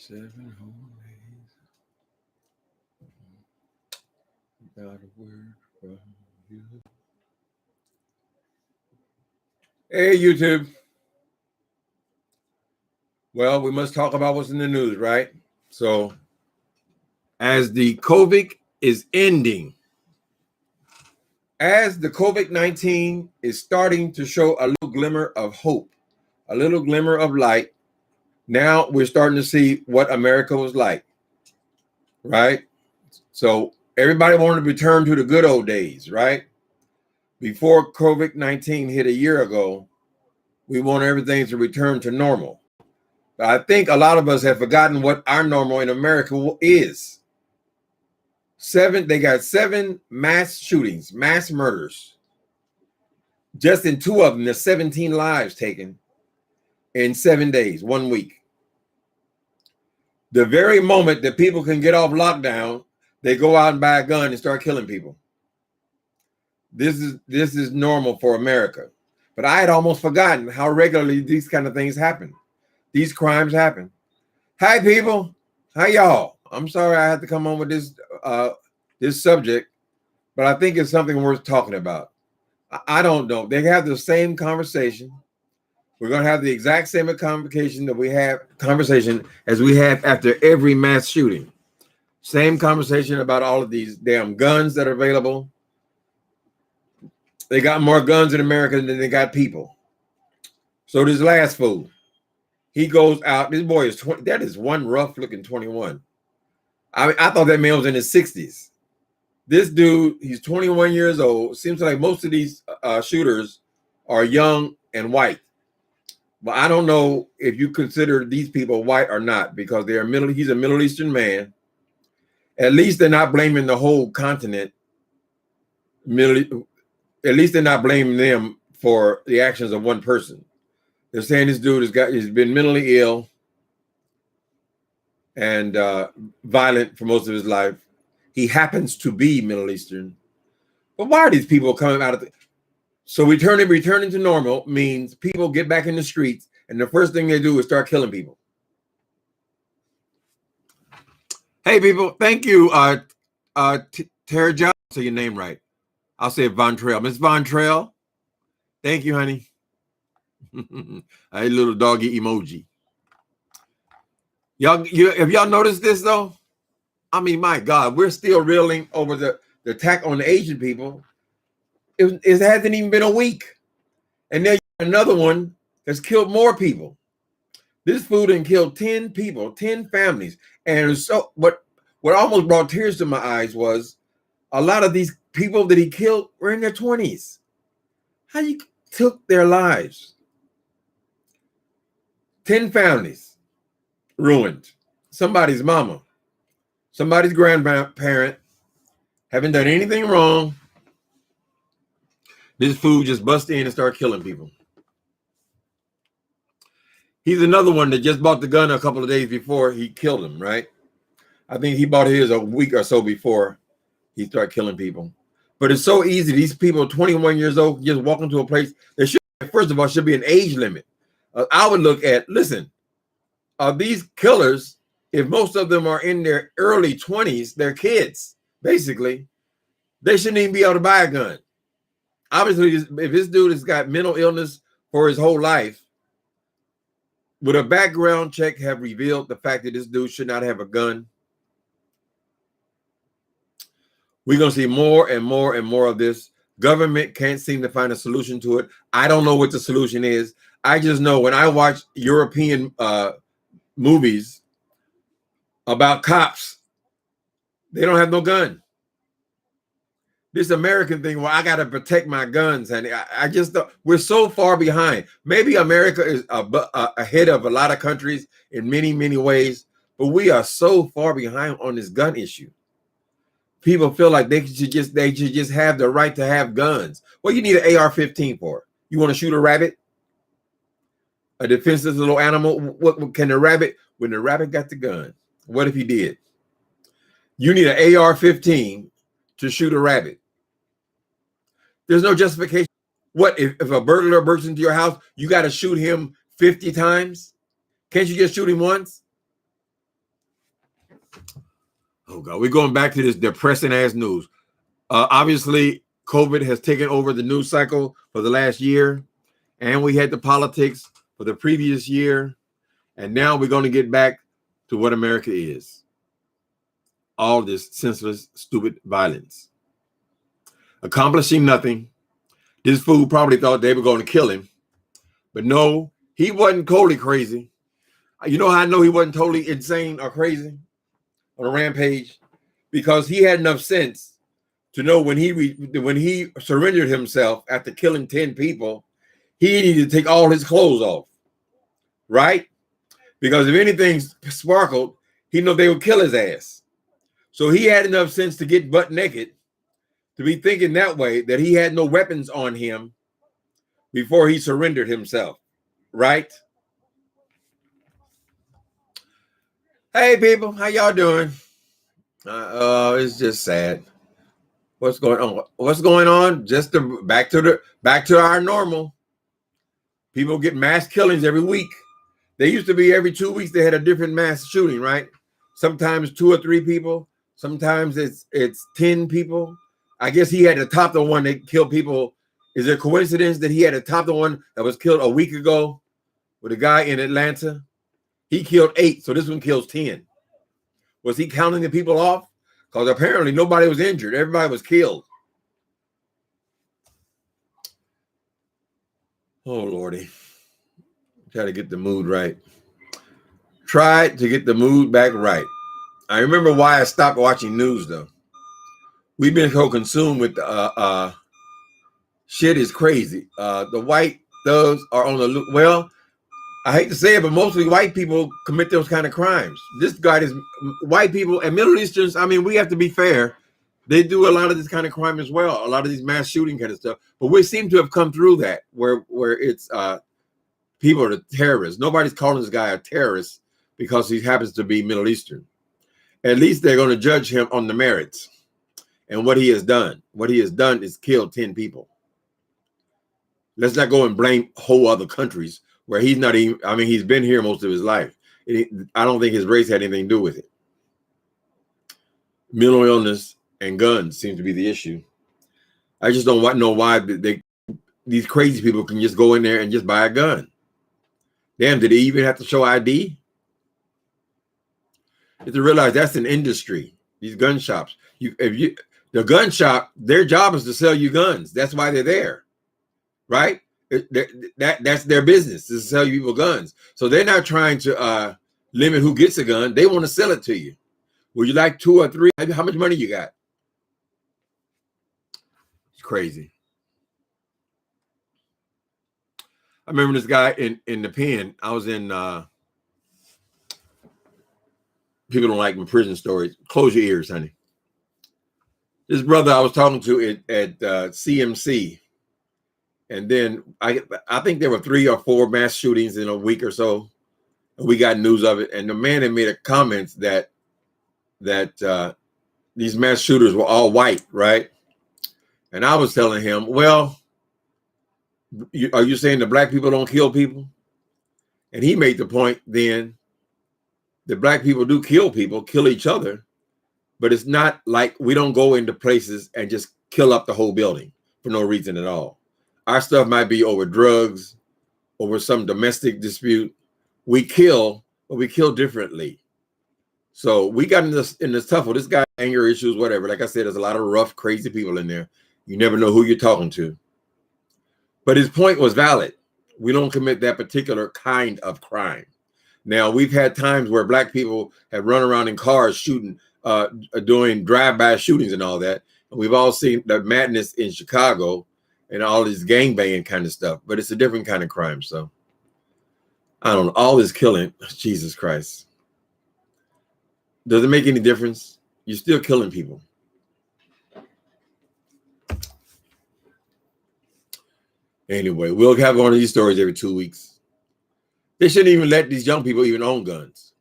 7 whole days without a word from you. Hey, YouTube. Well, we must talk about what's in the news, right? So, as the COVID is ending, as the COVID-19 is starting to show a little glimmer of hope, a little glimmer of light, now we're starting to see what America was like, right? So everybody wanted to return to the good old days, right? Before COVID-19 hit a year ago, we want everything to return to normal. But I think a lot of us have forgotten what our normal in America is. They got 7 mass shootings, mass murders. Just in 2 of them, there's 17 lives taken in 7 days, 1 week. The very moment that people can get off lockdown, they go out and buy a gun and start killing people. This is normal for America. But I had almost forgotten how regularly these kind of things happen. These crimes happen. Hi, people. Hi, y'all. I'm sorry I had to come on with this subject, but I think it's something worth talking about. I don't know. They have the same conversation. We're going to have the exact same conversation as we have after every mass shooting. Same conversation about all of these damn guns that are available. They got more guns in America than they got people. So this last fool, he goes out. This boy is 20. That is one rough looking 21. I thought that man was in his 60s. This dude, he's 21 years old. Seems like most of these shooters are young and white. But I don't know if you consider these people white or not, because he's a Middle Eastern man. At least they're not blaming the whole continent. At least they're not blaming them for the actions of one person. They're saying this dude he's been mentally ill and violent for most of his life. He happens to be Middle Eastern. But why are these people coming out of So returning to normal means people get back in the streets, and the first thing they do is start killing people. Hey, people, thank you, Tara John. Say your name right. I'll say Von Trail. Miss Von Trail, thank you, honey. A little doggy emoji. Have y'all noticed this though? I mean, my God, we're still reeling over the attack on the Asian people. It hasn't even been a week, and there's another one that's killed more people. This fool done killed 10 people, 10 families, and so what almost brought tears to my eyes was a lot of these people that he killed were in their 20s. How you took their lives? 10 families ruined. Somebody's mama, somebody's grandparent haven't done anything wrong. This fool just bust in and start killing people. He's another one that just bought the gun a couple of days before he killed him, right? I think he bought his a week or so before he started killing people. But it's so easy. These people, 21 years old, just walk into a place. There should, first of all, should be an age limit. I would look at, listen, these killers, if most of them are in their early 20s, they're kids, basically. They shouldn't even be able to buy a gun. Obviously, if this dude has got mental illness for his whole life, would a background check have revealed the fact that this dude should not have a gun? We're going to see more and more and more of this. Government can't seem to find a solution to it. I don't know what the solution is. I just know when I watch European movies about cops, they don't have no gun. This American thing where I got to protect my guns, and I just we're so far behind. Maybe America is ahead of a lot of countries in many, many ways, but we are so far behind on this gun issue. People feel like they should just have the right to have guns. What you need an AR-15 for? You want to shoot a rabbit? A defenseless little animal? What can the rabbit? When the rabbit got the gun, what if he did? You need an AR-15 to shoot a rabbit. There's no justification. What if a burglar breaks into your house, you got to shoot him 50 times? Can't you just shoot him once? Oh God, we're going back to this depressing ass news. Obviously, COVID has taken over the news cycle for the last year, and we had the politics for the previous year, and now we're going to get back to what America is. All this senseless, stupid violence. Accomplishing nothing. This fool probably thought they were going to kill him, but no, he wasn't totally crazy. You know how I know he wasn't totally insane or crazy on a rampage? Because he had enough sense to know when he surrendered himself after killing 10 people, he needed to take all his clothes off, right? Because if anything sparkled, he knew they would kill his ass. So he had enough sense to get butt naked, to be thinking that way, that he had no weapons on him before he surrendered himself, right? Hey people, how y'all doing? It's just sad. What's going on? What's going on? Just back to our normal. People get mass killings every week. They used to be every 2 weeks they had a different mass shooting, right? Sometimes 2 or 3 people. Sometimes it's 10 people. I guess he had to top the one that killed people. Is it a coincidence that he had to top the one that was killed a week ago with a guy in Atlanta? He killed 8, so this one kills 10. Was he counting the people off? Because apparently nobody was injured. Everybody was killed. Oh, Lordy. Try to get the mood right. Try to get the mood back right. I remember why I stopped watching news, though. We've been so consumed with shit is crazy. The white thugs are on the look. Well, I hate to say it, but mostly white people commit those kind of crimes. This guy is white people and Middle Easterns. I mean, we have to be fair. They do a lot of this kind of crime as well. A lot of these mass shooting kind of stuff. But we seem to have come through that where it's people are the terrorists. Nobody's calling this guy a terrorist because he happens to be Middle Eastern. At least they're going to judge him on the merits and what he has done. What he has done is killed 10 people. Let's not go and blame whole other countries where he's not even, I mean, he's been here most of his life. I don't think his race had anything to do with it. Mental illness and guns seem to be the issue. I just don't know why these crazy people can just go in there and just buy a gun. Damn, did they even have to show ID? You have to realize that's an industry. These gun shops. The gun shop, their job is to sell you guns. That's why they're there, right? That's their business, is to sell you people guns. So they're not trying to limit who gets a gun. They want to sell it to you. Would you like 2 or 3? How much money you got? It's crazy. I remember this guy in the pen. I was in people don't like my prison stories. Close your ears, honey. This brother I was talking to at CMC, and then I think there were 3 or 4 mass shootings in a week or so, and we got news of it. And the man had made a comment that these mass shooters were all white, right? And I was telling him, well, are you saying that black people don't kill people? And he made the point then that black people do kill people, kill each other, but it's not like we don't go into places and just kill up the whole building for no reason at all. Our stuff might be over drugs, over some domestic dispute. We kill, but we kill differently. So we got in this tuffle. This guy, anger issues, whatever. Like I said, there's a lot of rough, crazy people in there. You never know who you're talking to. But his point was valid. We don't commit that particular kind of crime. Now, we've had times where black people have run around in cars shooting, doing drive-by shootings and all that. And we've all seen the madness in Chicago and all this gangbanging kind of stuff. But it's a different kind of crime. So, I don't know. All this killing, Jesus Christ. Does it make any difference? You're still killing people. Anyway, we'll have one of these stories every 2 weeks. They shouldn't even let these young people even own guns.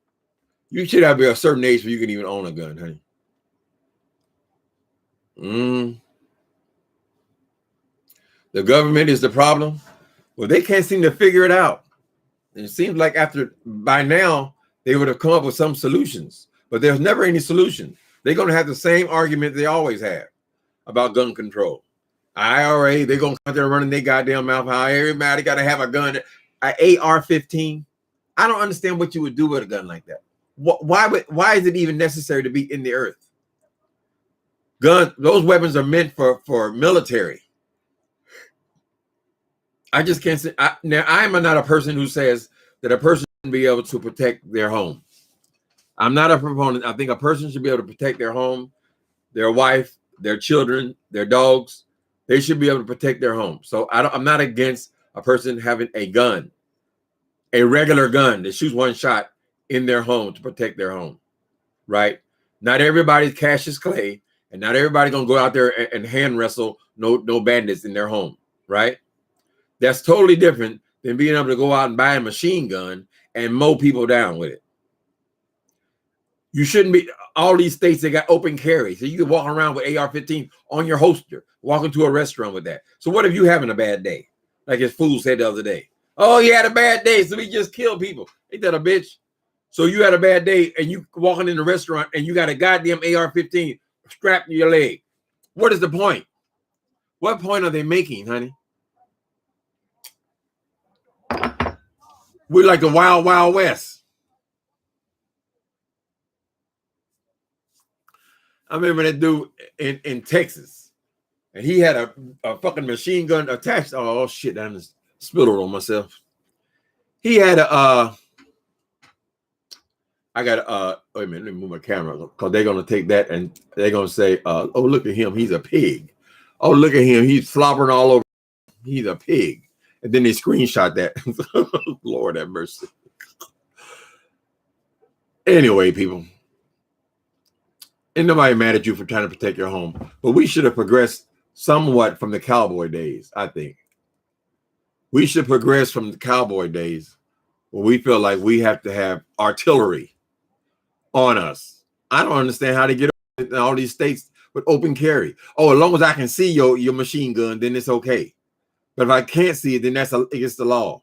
You should have a certain age where you can even own a gun, honey. The government is the problem. Well, they can't seem to figure it out. It seems like by now, they would have come up with some solutions. but there's never any solution. They're going to have the same argument they always have about gun control. IRA, they're going to come there running their goddamn mouth. How everybody got to have a gun. An AR-15. I don't understand what you would do with a gun like that. Why is it even necessary to be in the earth? Those weapons are meant for military. I just can't say. Now, I am not a person who says that a person should be able to protect their home. I'm not a proponent. I think a person should be able to protect their home, their wife, their children, their dogs. They should be able to protect their home. So I'm not against a person having a gun, a regular gun that shoots one shot in their home to protect their home, right? Not everybody's Cassius Clay, and not everybody gonna go out there and hand wrestle no bandits in their home, right? That's totally different than being able to go out and buy a machine gun and mow people down with it. You shouldn't be, all these states, they got open carry. So you can walk around with AR-15 on your holster, walk into a restaurant with that. So what if you having a bad day? Like his fool said the other day. Oh, he had a bad day, so he just killed people. Ain't that a bitch? So you had a bad day and you walking in the restaurant and you got a goddamn AR-15 strapped to your leg. What is the point? What point are they making, honey? We're like the Wild Wild West. I remember that dude in Texas, and he had a fucking machine gun attached. Oh shit, I just spilled it on myself. He had a I got wait a minute, let me move my camera because they're gonna take that and they're gonna say, oh, look at him, he's a pig. Oh, look at him, he's slobbering all over. He's a pig. And then they screenshot that. Lord have mercy. Anyway, people. Ain't nobody mad at you for trying to protect your home. But we should have progressed somewhat from the cowboy days, I think. We should progress from the cowboy days where we feel like we have to have artillery on us. I don't understand how to get in all these states with open carry. Oh, as long as I can see your machine gun, then it's okay. But if I can't see it, then that's against the law.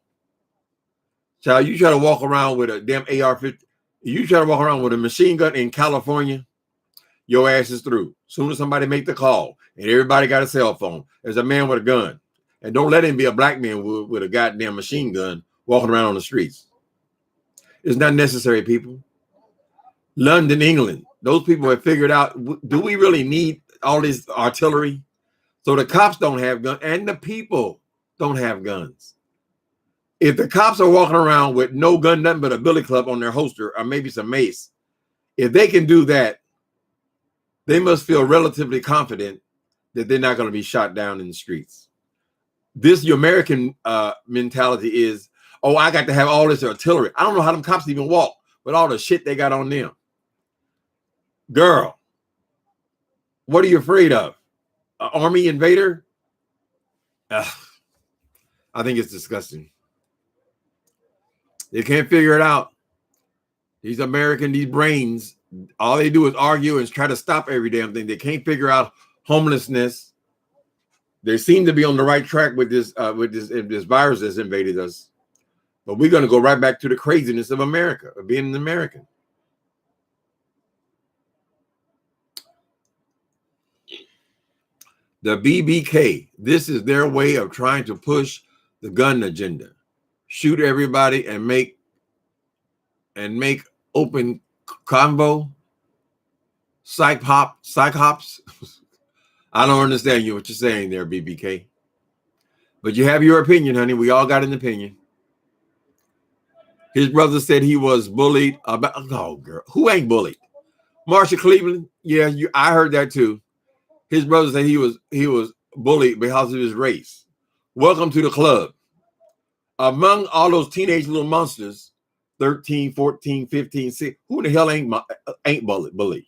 Child, you try to walk around with a damn AR-15. You try to walk around with a machine gun in California, your ass is through. Soon as somebody make the call, and everybody got a cell phone, there's a man with a gun. And don't let him be a black man with a goddamn machine gun walking around on the streets. It's not necessary, people. London, England, those people have figured out, do we really need all this artillery? So the cops don't have guns, and the people don't have guns. If the cops are walking around with no gun, nothing but a billy club on their holster, or maybe some mace, if they can do that, they must feel relatively confident that they're not going to be shot down in the streets. This American mentality is, oh, I got to have all this artillery. I don't know how them cops even walk with all the shit they got on them. Girl, what are you afraid of? An army invader? I think it's disgusting. They can't figure it out. These these brains, all they do is argue and try to stop every damn thing. They can't figure out homelessness. They seem to be on the right track with this virus that's invaded us. But we're going to go right back to the craziness of America, of being an American. The BBK, this is their way of trying to push the gun agenda. Shoot everybody and make open convo. Psych hops. I don't understand what you're saying there, BBK. But you have your opinion, honey. We all got an opinion. His brother said he was bullied about. Oh, girl, who ain't bullied? Marsha Cleveland. Yeah, I heard that too. His brother said he was bullied because of his race. Welcome to the club. Among all those teenage little monsters, 13, 14, 15, 16, who the hell ain't bullied?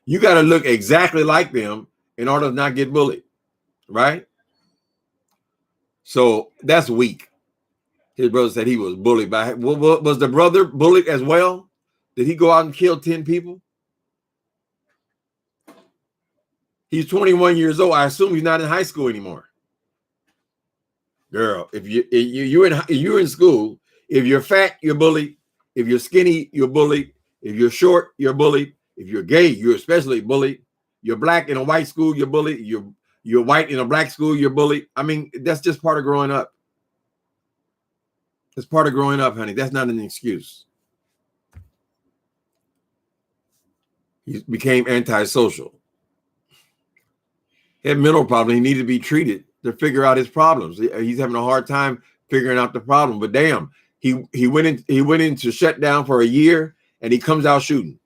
You got to look exactly like them in order to not get bullied, right? So that's weak. His brother said he was bullied by him. Was the brother bullied as well? Did he go out and kill 10 people? He's 21 years old. I assume he's not in high school anymore. Girl, if you're in school, if you're fat, you're bullied. If you're skinny, you're bullied. If you're short, you're bullied. If you're gay, you're especially bullied. You're black in a white school, you're bullied. You're white in a black school, you're bullied. I mean, that's just part of growing up. It's part of growing up, honey. That's not an excuse. He became antisocial. He had mental problems. He needed to be treated to figure out his problems. He's having a hard time figuring out the problem. But damn, he went into shutdown for a year, and he comes out shooting.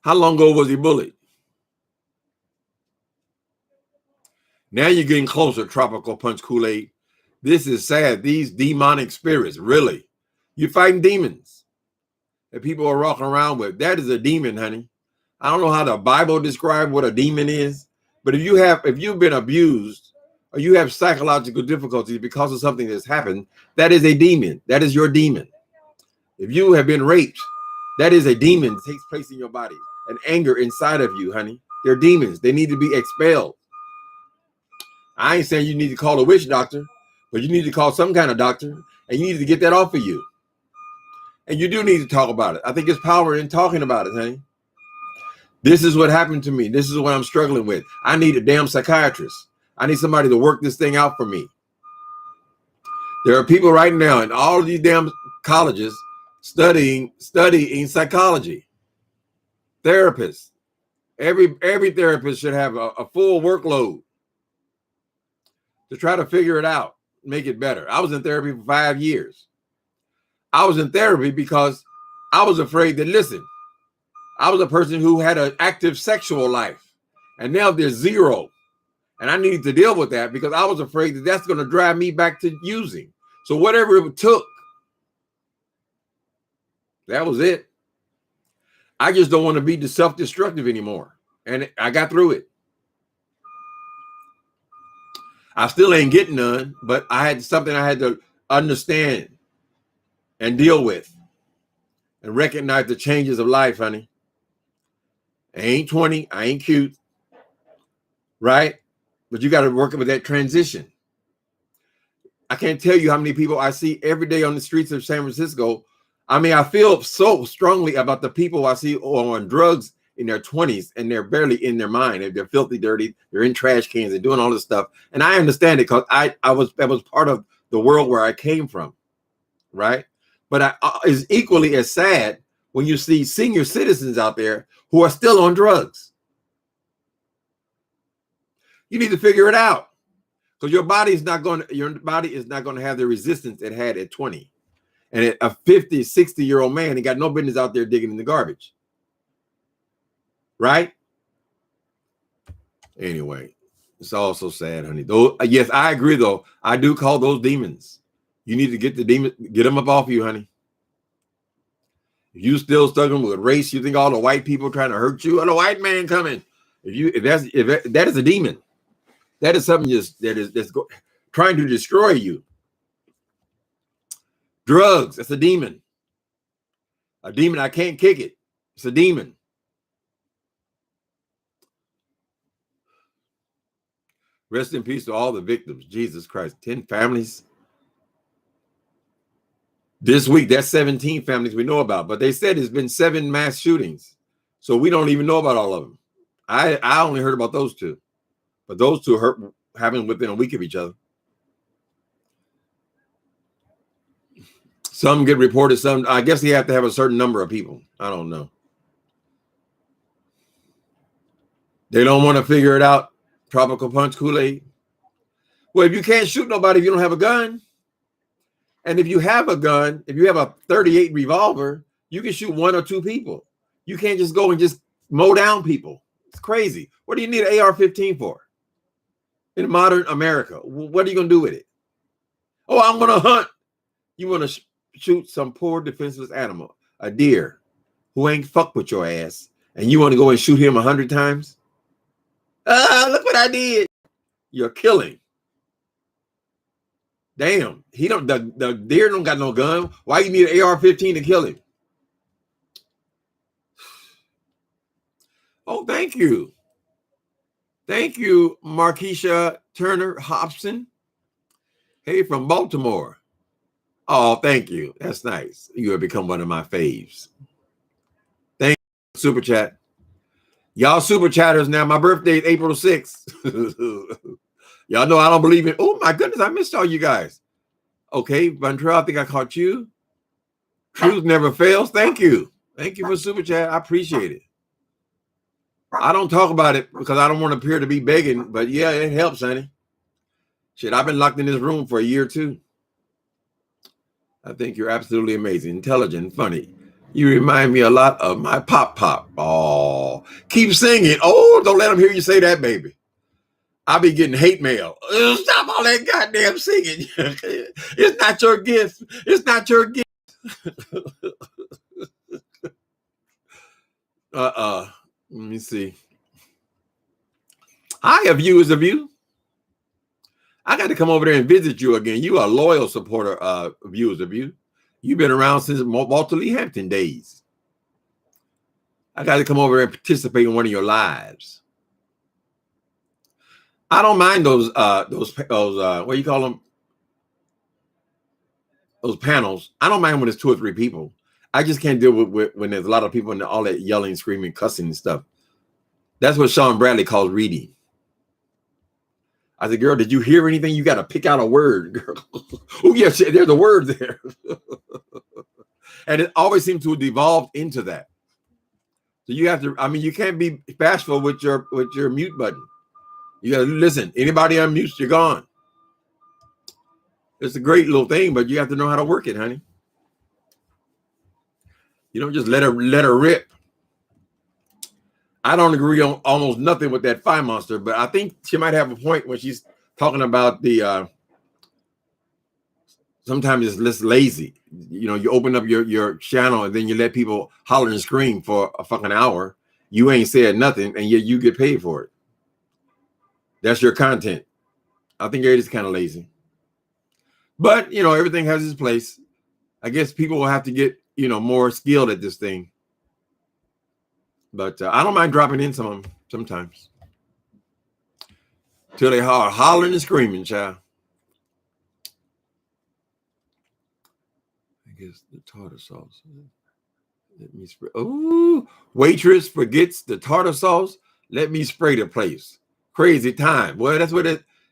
How long ago was he bullied? Now you're getting closer, Tropical Punch Kool-Aid. This is sad. These demonic spirits, really. You're fighting demons that people are walking around with. That is a demon, honey. I don't know how the Bible describes what a demon is, but if you've been abused or you have psychological difficulties because of something that's happened, that is a demon. That is your demon. If you have been raped, that is a demon that takes place in your body, an anger inside of you, honey. They're demons. They need to be expelled. I ain't saying you need to call a witch doctor, but you need to call some kind of doctor, and you need to get that off of you. And you do need to talk about it. I think there's power in talking about it, honey. This is what happened to me. This is what I'm struggling with. I need a damn psychiatrist. I need somebody to work this thing out for me. There are people right now in all of these damn colleges studying psychology. Therapists. Every therapist should have a full workload to try to figure it out, make it better. I was in therapy for 5 years. I was in therapy because I was afraid that, listen, I was a person who had an active sexual life, and now there's zero. And I needed to deal with that because I was afraid that that's going to drive me back to using. So whatever it took, that was it. I just don't want to be self-destructive anymore. And I got through it. I still ain't getting none, but I had something I had to understand and deal with and recognize the changes of life, honey. I ain't 20. I ain't cute. Right? But you got to work with that transition. I can't tell you how many people I see every day on the streets of San Francisco. I mean, I feel so strongly about the people I see on drugs in their 20s, and they're barely in their mind. They're filthy, dirty. They're in trash cans and doing all this stuff. And I understand it because that was part of the world where I came from, right? But it's equally as sad when you see senior citizens out there who are still on drugs. You need to figure it out because your body is not going to have the resistance it had at 20. And a 50, 60-year-old man, he got no business out there digging in the garbage. Right? Anyway, it's all so sad, honey. Though, yes, I agree, though. I do call those demons. You need to get them up off you, honey. If you still struggling with race, you think all the white people trying to hurt you, or the white man coming. If that is a demon, that is something that's trying to destroy you. Drugs, that's a demon. A demon, I can't kick it. It's a demon. Rest in peace to all the victims. Jesus Christ. 10 families. This week, that's 17 families we know about. But they said it's been 7 mass shootings. So we don't even know about all of them. I only heard about those 2. But those 2 happened within a week of each other. Some get reported. Some, I guess you have to have a certain number of people. I don't know. They don't want to figure it out. Tropical Punch Kool-Aid. Well, if you can't shoot nobody if you don't have a gun, and if you have a gun, if you have a .38 revolver, you can shoot 1 or 2 people. You can't just go and just mow down people. It's crazy. What do you need an AR-15 for? In modern America, what are you going to do with it? Oh, I'm going to hunt. You want to shoot some poor defenseless animal, a deer, who ain't fuck with your ass, and you want to go and shoot him 100 times? Look what I did. You're killing. Damn, the deer don't got no gun. Why you need an AR-15 to kill him? Oh, thank you. Thank you, Markeisha Turner Hobson. Hey, from Baltimore. Oh, thank you. That's nice. You have become one of my faves. Thank you, Super Chat. Y'all super chatters now. My birthday is April 6th. Y'all know I don't believe it. Oh, my goodness. I missed all you guys. Okay, Ventrell, I think I caught you. Truth never fails. Thank you. Thank you for super chat. I appreciate it. I don't talk about it because I don't want to appear to be begging, but yeah, it helps, honey. Shit, I've been locked in this room for a year too. I think you're absolutely amazing, intelligent, funny. You remind me a lot of my pop. Oh, keep singing. Oh, don't let them hear you say that, baby. I'll be getting hate mail. Stop all that goddamn singing. It's not your gift. It's not your gift. Let me see. I have viewers of you. I got to come over there and visit you again. You are a loyal supporter of viewers of you. You've been around since Walter Lee Hampton days. I got to come over and participate in one of your lives. I don't mind those what do you call them? Those panels. I don't mind when it's 2 or 3 people. I just can't deal with when there's a lot of people and all that yelling, screaming, cussing and stuff. That's what Sean Bradley calls reading. I said, girl, did you hear anything? You got to pick out a word, girl. Oh, yeah, there's a word there. And it always seems to devolve into that. So you have to, I mean, you can't be bashful with your mute button. You got to listen. Anybody unmutes, you're gone. It's a great little thing, but you have to know how to work it, honey. You don't just let her rip. I don't agree on almost nothing with that Fire Monster, but I think she might have a point when she's talking about the sometimes it's less lazy. You know, you open up your channel and then you let people holler and scream for a fucking hour. You ain't said nothing, and yet you get paid for it. That's your content. I think it is kind of lazy. But, you know, everything has its place. I guess people will have to get, you know, more skilled at this thing. But I don't mind dropping in sometimes. Till they are hollering and screaming, child. I guess the tartar sauce. Let me spray. Oh, waitress forgets the tartar sauce. Let me spray the place. Crazy time. Well, that's what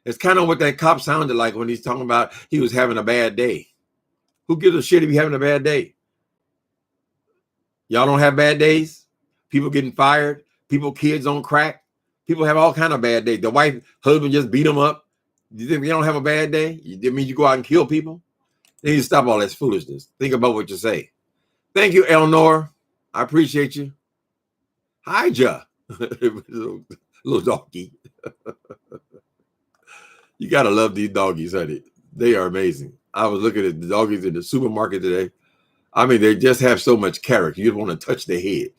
it's kind of what that cop sounded like when he's talking about he was having a bad day. Who gives a shit if you're having a bad day? Y'all don't have bad days? People getting fired? Kids on crack? People have all kind of bad days. The husband just beat them up. You think you don't have a bad day? It means you go out and kill people? They need to stop all that foolishness. Think about what you say. Thank you, Elnor. I appreciate you. Hi, Ja. Little doggy. You got to love these doggies, honey. They are amazing. I was looking at the doggies in the supermarket today. I mean, they just have so much character. You don't want to touch their head.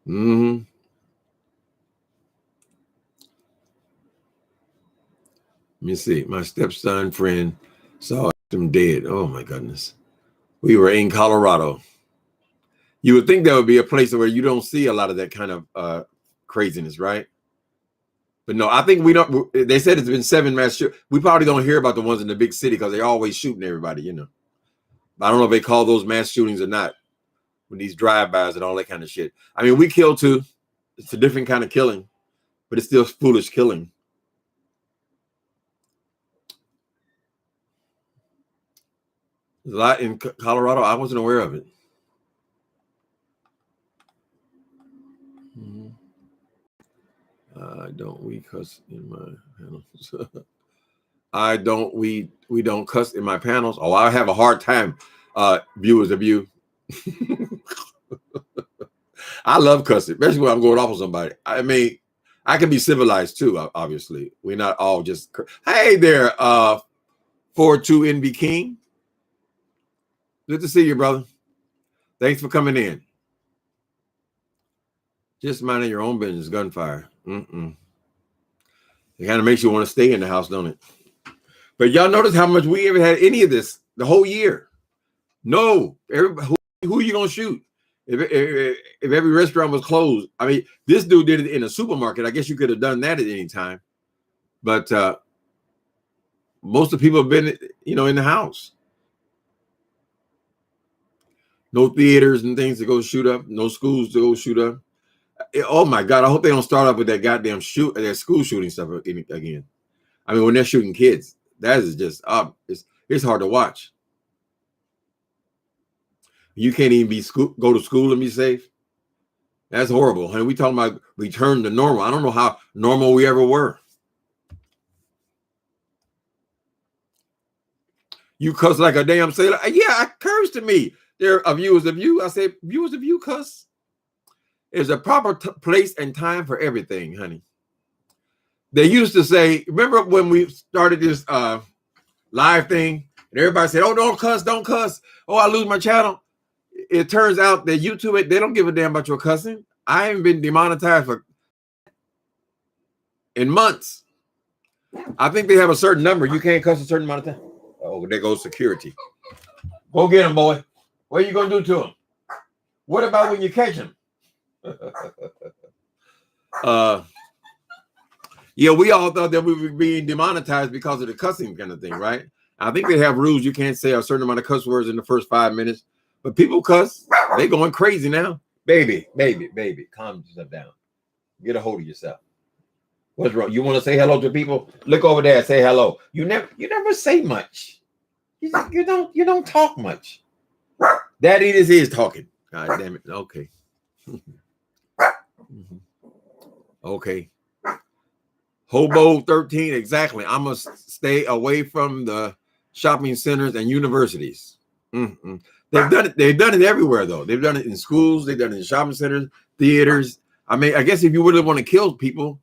Mm-hmm. Let me see. My stepson friend saw him dead. Oh, my goodness. We were in Colorado. You would think that would be a place where you don't see a lot of that kind of craziness, right? But no, I think we don't. They said it's been 7 mass shootings. We probably don't hear about the ones in the big city because they're always shooting everybody, you know. But I don't know if they call those mass shootings or not. When these drive-bys and all that kind of shit. I mean, we kill too. It's a different kind of killing, but it's still foolish killing. There's a lot in Colorado. I wasn't aware of it. Don't we cuss in my panels? We don't cuss in my panels. Oh, I have a hard time, viewers of you. I love cussing, especially when I'm going off on somebody. I mean, I can be civilized too, obviously. We're not all just, hey there, 42 NB King. Good to see you, brother. Thanks for coming in. Just minding your own business, gunfire. It kind of makes you want to stay in the house, don't it? But y'all notice how much we ever had any of this the whole year? No. Who are you going to shoot? If every restaurant was closed, I mean, this dude did it in a supermarket. I guess you could have done that at any time. But most of the people have been, in the house. No theaters and things to go shoot up. No schools to go shoot up. Oh my God! I hope they don't start up with that goddamn that school shooting stuff again. I mean, when they're shooting kids, that is just up. It's hard to watch. You can't even go to school and be safe. That's horrible. And we talking about return to normal. I don't know how normal we ever were. You cuss like a damn sailor. Yeah, it occurs to me. There are viewers of you. I say, viewers of you cuss. There's a proper place and time for everything, honey. They used to say, remember when we started this live thing, and everybody said, oh, don't cuss, don't cuss. Oh, I lose my channel. It turns out that YouTube, they don't give a damn about your cussing. I haven't been demonetized in months. I think they have a certain number. You can't cuss a certain amount of time. Oh, there goes security. Go get him, boy. What are you going to do to him? What about when you catch him? Yeah, we all thought that we were being demonetized because of the cussing kind of thing, right? I think they have rules. You can't say a certain amount of cuss words in the first 5 minutes. But people cuss. They going crazy now. Baby, calm yourself down. Get a hold of yourself. What's wrong? You want to say hello to people? Look over there and say hello. You never say much. You don't talk much. Daddy is talking. God damn it. Okay. Okay. Hobo 13, exactly. I must stay away from the shopping centers and universities. They've done it everywhere, though. They've done it in schools. They've done it in shopping centers, theaters. I mean, I guess if you really want to kill people,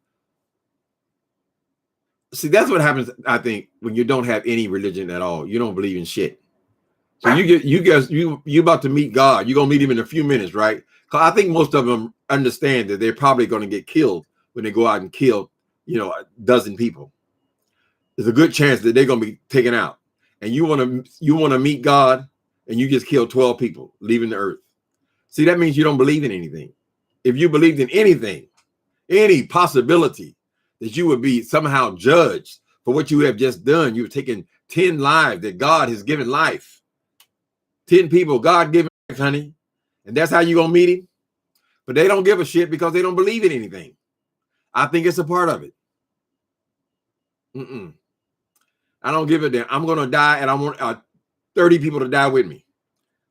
see, that's what happens, I think, when you don't have any religion at all. You don't believe in shit. So you about to meet God. You're gonna meet him in a few minutes, right? Because I think most of them understand that they're probably going to get killed when they go out and kill, a dozen people. There's a good chance that they're going to be taken out. And you want to meet God, and you just kill 12 people leaving the earth. See, that means you don't believe in anything. If you believed in anything, any possibility that you would be somehow judged for what you have just done, you've taken 10 lives that God has given life. 10 people God given life, honey. And that's how you're going to meet him. But they don't give a shit because they don't believe in anything. I think it's a part of it. I don't give a damn. I'm going to die, and I want 30 people to die with me.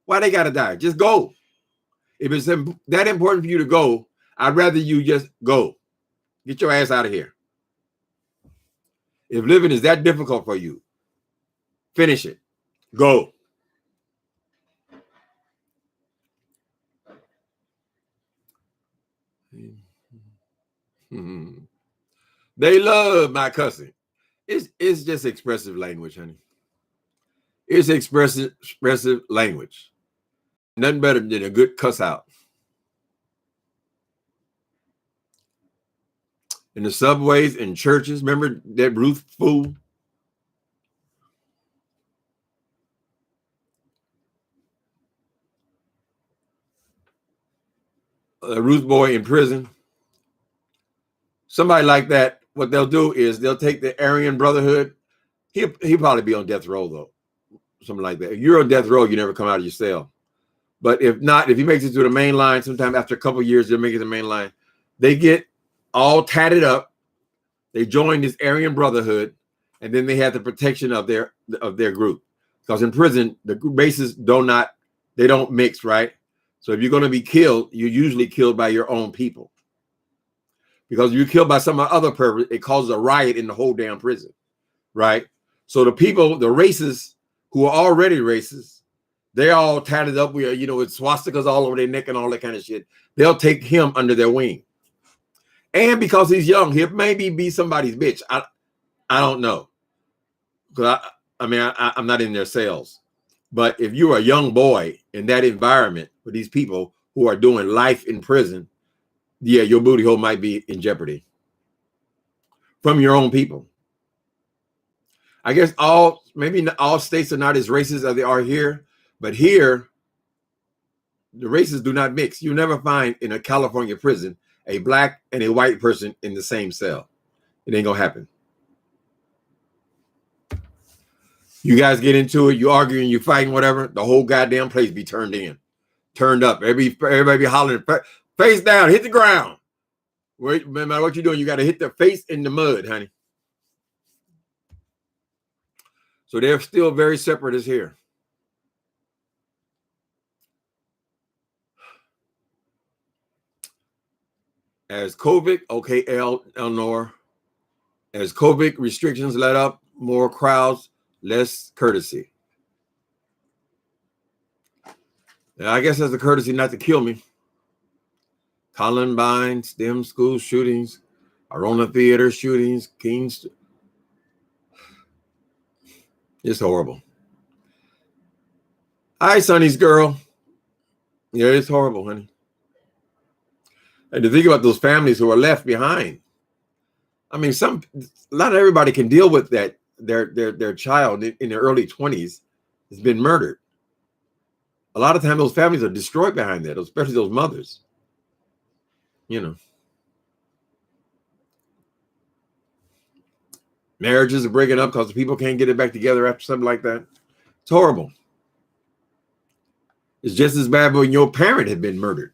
Why they got to die? Just go. If it's that important for you to go, I'd rather you just go. Get your ass out of here. If living is that difficult for you, finish it. Go. They love my cussing. It's just expressive language, honey. It's expressive language. Nothing better than a good cuss out. In the subways and churches, remember that Ruth fool? Ruth boy in prison. Somebody like that, what they'll do is they'll take the Aryan Brotherhood. He'll probably be on death row, though. Something like that. If you're on death row, you never come out of your cell. But if not, if he makes it to the main line, sometime after a couple of years, they'll make it to the main line. They get all tatted up. They join this Aryan Brotherhood, and then they have the protection of their group. Because in prison, the races they don't mix, right? So if you're going to be killed, you're usually killed by your own people. Because if you're killed by some other purpose, it causes a riot in the whole damn prison, right? So the people, the races who are already racist, they're all tatted up with, with swastikas all over their neck and all that kind of shit. They'll take him under their wing. And because he's young, he'll maybe be somebody's bitch. I don't know. Because I'm not in their cells. But if you're a young boy in that environment with these people who are doing life in prison, yeah, your booty hole might be in jeopardy from your own people. I guess maybe all states are not as racist as they are here, but here, the races do not mix. You never find in a California prison a black and a white person in the same cell. It ain't gonna happen. You guys get into it, you arguing, you fighting, whatever. The whole goddamn place be turned up. Everybody be hollering, face down, hit the ground. No matter what you're doing, you got to hit the face in the mud, honey. So they're still very separatist here. As COVID, okay, Eleanor, as COVID restrictions let up, more crowds, less courtesy. Now, I guess that's a courtesy not to kill me. Columbine, STEM school shootings, Arona Theater shootings, Kings. It's horrible. Hi, Sonny's girl. Yeah, it's horrible, honey. And to think about those families who are left behind. I mean, not everybody can deal with that. Their child in their early 20s has been murdered. A lot of times those families are destroyed behind that, especially those mothers. You know. Marriages are breaking up because people can't get it back together after something like that. It's horrible. It's just as bad when your parent had been murdered.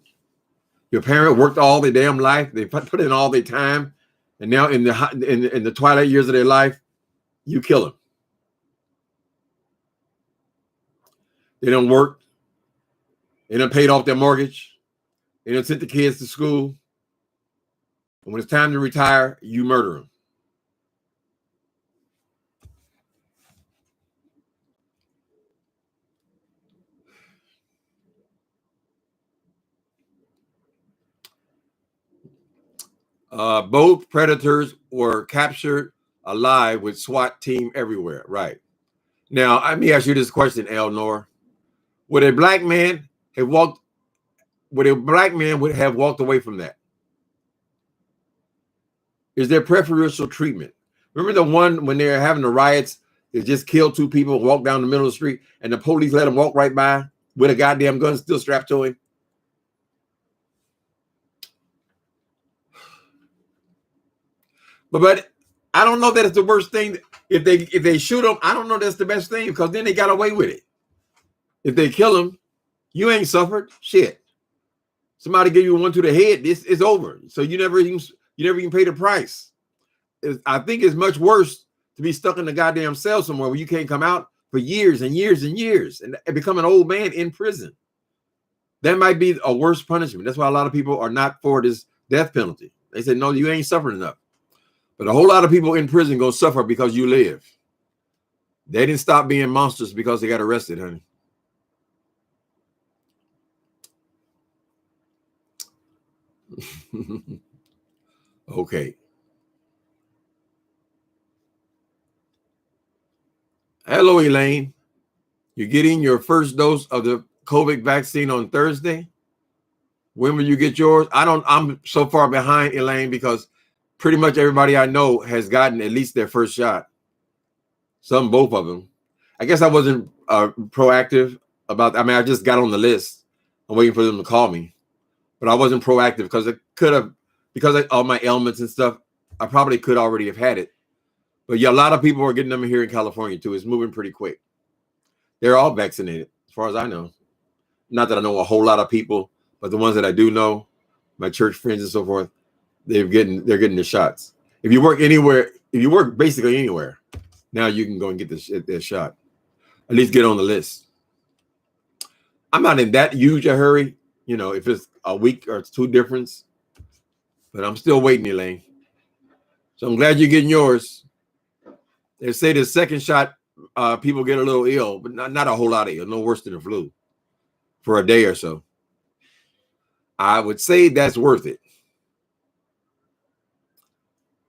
Your parent worked all their damn life. They put in all their time. And now in the twilight years of their life, you kill them. They don't work. They done paid off their mortgage. They done sent the kids to school. And when it's time to retire, you murder them. Both predators were captured alive with SWAT team everywhere. Right. Now, let me ask you this question, Eleanor. Would a black man have walked away from that? Is there preferential treatment? Remember the one when they were having the riots, they just killed 2 people, walked down the middle of the street, and the police let them walk right by with a goddamn gun still strapped to him? But I don't know that it's the worst thing. If they shoot them, I don't know that's the best thing, because then they got away with it. If they kill him, you ain't suffered shit. Somebody give you one to the head, this is over. So you never even pay the price. I think it's much worse to be stuck in the goddamn cell somewhere where you can't come out for years and years and years and become an old man in prison. That might be a worse punishment. That's why a lot of people are not for this death penalty. They say, no, you ain't suffered enough. But a whole lot of people in prison gonna suffer because you live. They didn't stop being monsters because they got arrested, honey. Okay. Hello, Elaine. You're getting your first dose of the COVID vaccine on Thursday. When will you get yours? I'm so far behind, Elaine, because pretty much everybody I know has gotten at least their first shot. Both of them. I guess I wasn't proactive about. I mean, I just got on the list. I'm waiting for them to call me, but I wasn't proactive because because of all my ailments and stuff. I probably could already have had it. But yeah, a lot of people are getting them here in California too. It's moving pretty quick. They're all vaccinated, as far as I know. Not that I know a whole lot of people, but the ones that I do know, my church friends and so forth, they're getting the shots. If you work anywhere, if you work basically anywhere, now you can go and get this shot. At least get on the list. I'm not in that huge a hurry, if it's a week or 2 difference, but I'm still waiting, Elaine. So I'm glad you're getting yours. They say the second shot, people get a little ill, but not a whole lot of ill, no worse than the flu for a day or so. I would say that's worth it.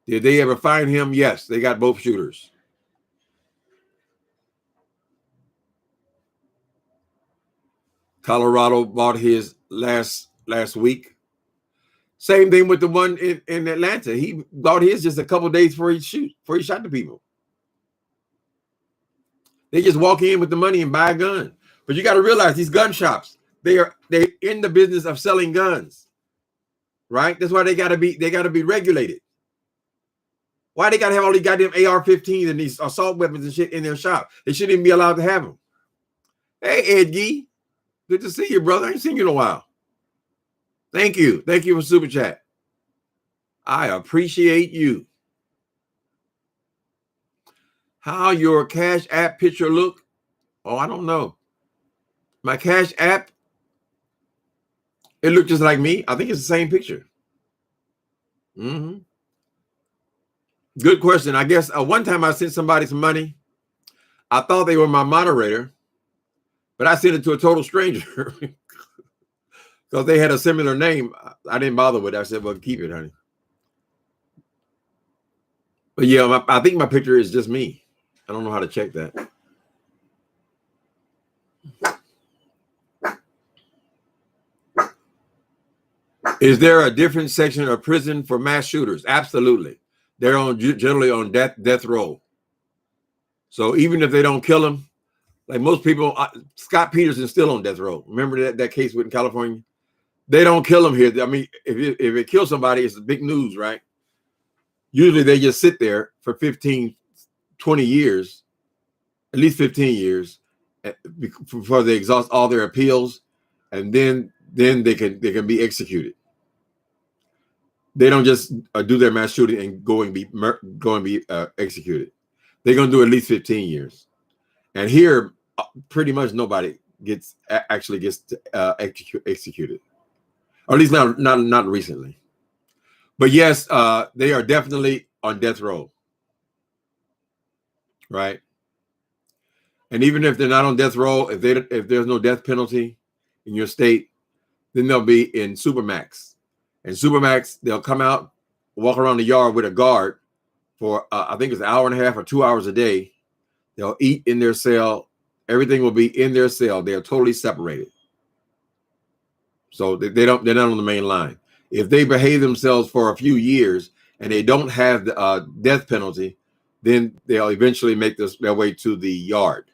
Did they ever find him? Yes, they got both shooters. Colorado bought his last week. Same thing with the one in Atlanta. He bought his just a couple days before he shot the people. They just walk in with the money and buy a gun. But you got to realize these gun shops, they're in the business of selling guns, right? That's why they got to be regulated. Why they got to have all these goddamn AR-15s and these assault weapons and shit in their shop? They shouldn't even be allowed to have them. Hey, Ed Gee. Good to see you, brother. I ain't seen you in a while. Thank you. Thank you for Super Chat. I appreciate you. How your Cash App picture look? Oh, I don't know. My Cash App, it looked just like me. I think it's the same picture. Mm-hmm. Good question. I guess one time I sent somebody some money. I thought they were my moderator, but I sent it to a total stranger because they had a similar name. I didn't bother with it. I said, well, keep it, honey. But yeah, I think my picture is just me. I don't know how to check that. Is there a different section of prison for mass shooters? Absolutely. They're generally on death row. So even if they don't kill them, like most people, Scott Peterson's still on death row. Remember that case in California? They don't kill them here. I mean, if it kills somebody, it's big news, right? Usually they just sit there for 15, 20 years, at least 15 years, before they exhaust all their appeals, and then they can be executed. They don't just do their mass shooting and go and be executed. They're going to do at least 15 years. And here, pretty much nobody actually gets executed, or at least not recently. But yes, they are definitely on death row, right? And even if they're not on death row, if there's no death penalty in your state, then they'll be in Supermax. And Supermax, they'll come out, walk around the yard with a guard for I think it's an hour and a half or 2 hours a day. They'll eat in their cell. Everything will be in their cell. They are totally separated. So they're not on the main line. If they behave themselves for a few years and they don't have the death penalty, then they'll eventually make their way to the yard.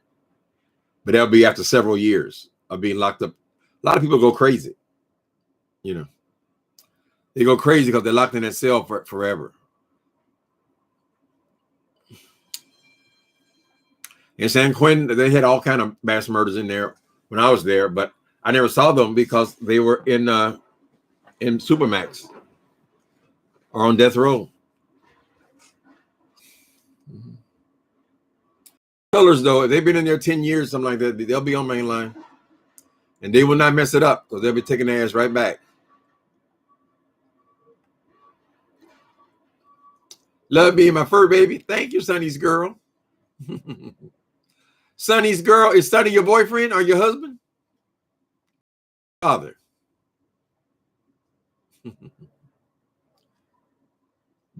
But that'll be after several years of being locked up. A lot of people go crazy. You know, they go crazy because they're locked in that cell forever. In San Quentin, they had all kind of mass murders in there when I was there, but I never saw them because they were in Supermax or on death row. Colors, though, if they've been in there 10 years, something like that, they'll be on main line, and they will not mess it up because they'll be taking their ass right back. Love being my fur baby. Thank you, Sonny's girl. Sonny's girl, is Sonny your boyfriend or your husband? Father.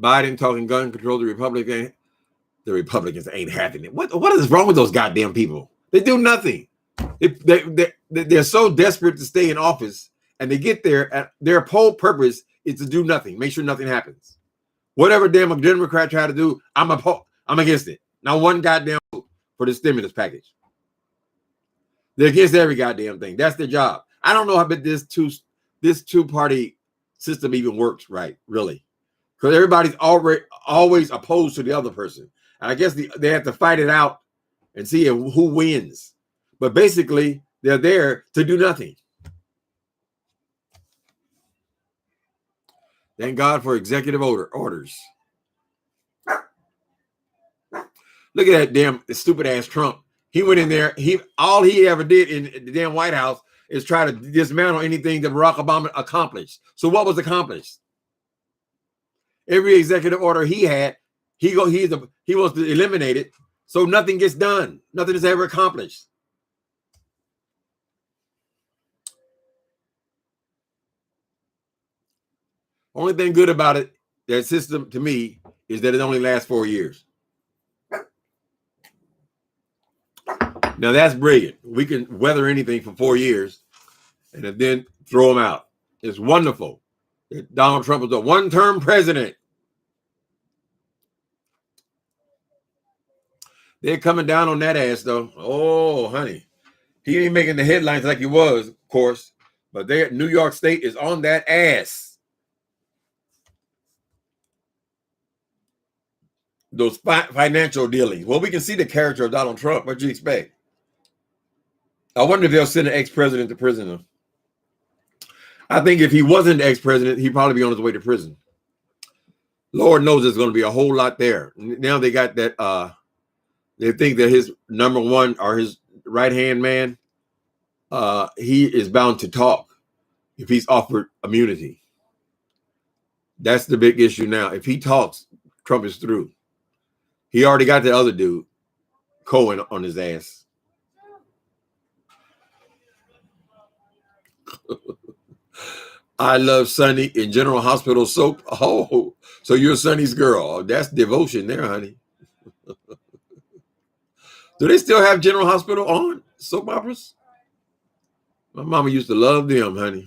Biden talking gun control. The Republicans ain't having it. What is wrong with those goddamn people? They do nothing. They're so desperate to stay in office, and they get there, and their whole purpose is to do nothing, make sure nothing happens. Whatever damn a Democrat try to do, I'm against it. Not one goddamn vote for the stimulus package. They're against every goddamn thing. That's their job. I don't know how this two-party system even works right, really. Because everybody's always opposed to the other person. And I guess they have to fight it out and see who wins. But basically, they're there to do nothing. Thank God for executive orders. Look at that damn stupid ass Trump. He went in there. All he ever did in the damn White House is try to dismantle anything that Barack Obama accomplished. So what was accomplished? Every executive order he had, he wants to eliminate it. So nothing gets done. Nothing is ever accomplished. Only thing good about it, that system to me, is that it only lasts 4 years. Now that's brilliant. We can weather anything for 4 years and then throw them out. It's wonderful that Donald Trump was a one-term president. They're coming down on that ass, though. Oh, honey. He ain't making the headlines like he was, of course. But New York State is on that ass. those financial dealings. Well, we can see the character of Donald Trump. What do you expect? I wonder if they'll send an ex-president to prison. I think if he wasn't the ex-president, he'd probably be on his way to prison. Lord knows there's going to be a whole lot there. Now they got that. They think that his number one or his right-hand man, he is bound to talk if he's offered immunity. That's the big issue now. If he talks, Trump is through. He already got the other dude, Cohen, on his ass. I love Sonny in General Hospital soap. Oh, so you're Sonny's girl. Oh, that's devotion there, honey. Do they still have General Hospital on soap operas? My mama used to love them, honey.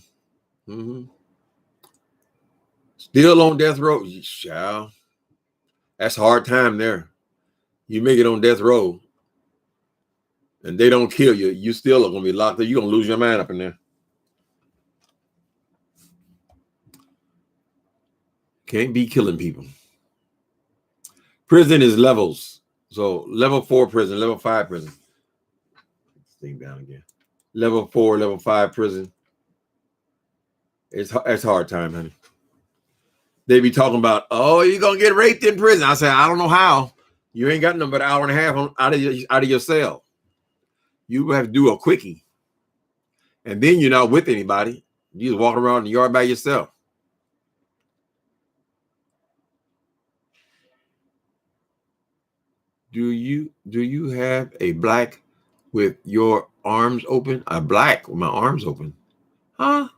Mm-hmm. Still on death row. Child. That's hard time there. You make it on death row and they don't kill you, you still are going to be locked up. You're going to lose your mind up in there. Can't be killing people. Prison is levels. So level 4 prison, level 5 prison. This thing down again. Level 4, level 5 prison. It's hard time, honey. They be talking about, oh, you're going to get raped in prison. I say, I don't know how. You ain't got nothing but an hour and a half out of your cell. You have to do a quickie. And then you're not with anybody. You just walk around the yard by yourself. Do you have a black with your arms open? A black with my arms open? Huh?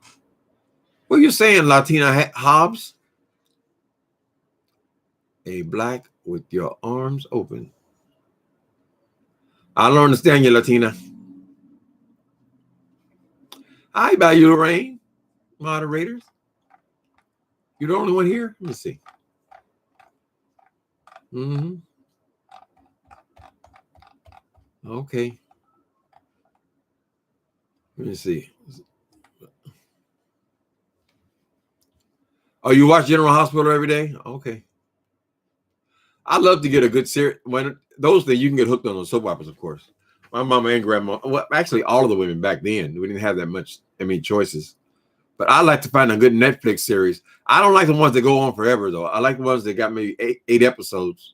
What are you saying, Latina Hobbs? A black with your arms open. I don't understand you, Latina. Hi, Bayou Rain, moderators. You're the only one here? Let me see. Mm-hmm. Okay. Let me see. Oh, you watch General Hospital every day? Okay. I love to get a good series. When those things you can get hooked on those soap operas, of course. My mama and grandma, well, actually all of the women back then, we didn't have that much, choices. But I like to find a good Netflix series. I don't like the ones that go on forever, though. I like the ones that got maybe eight episodes.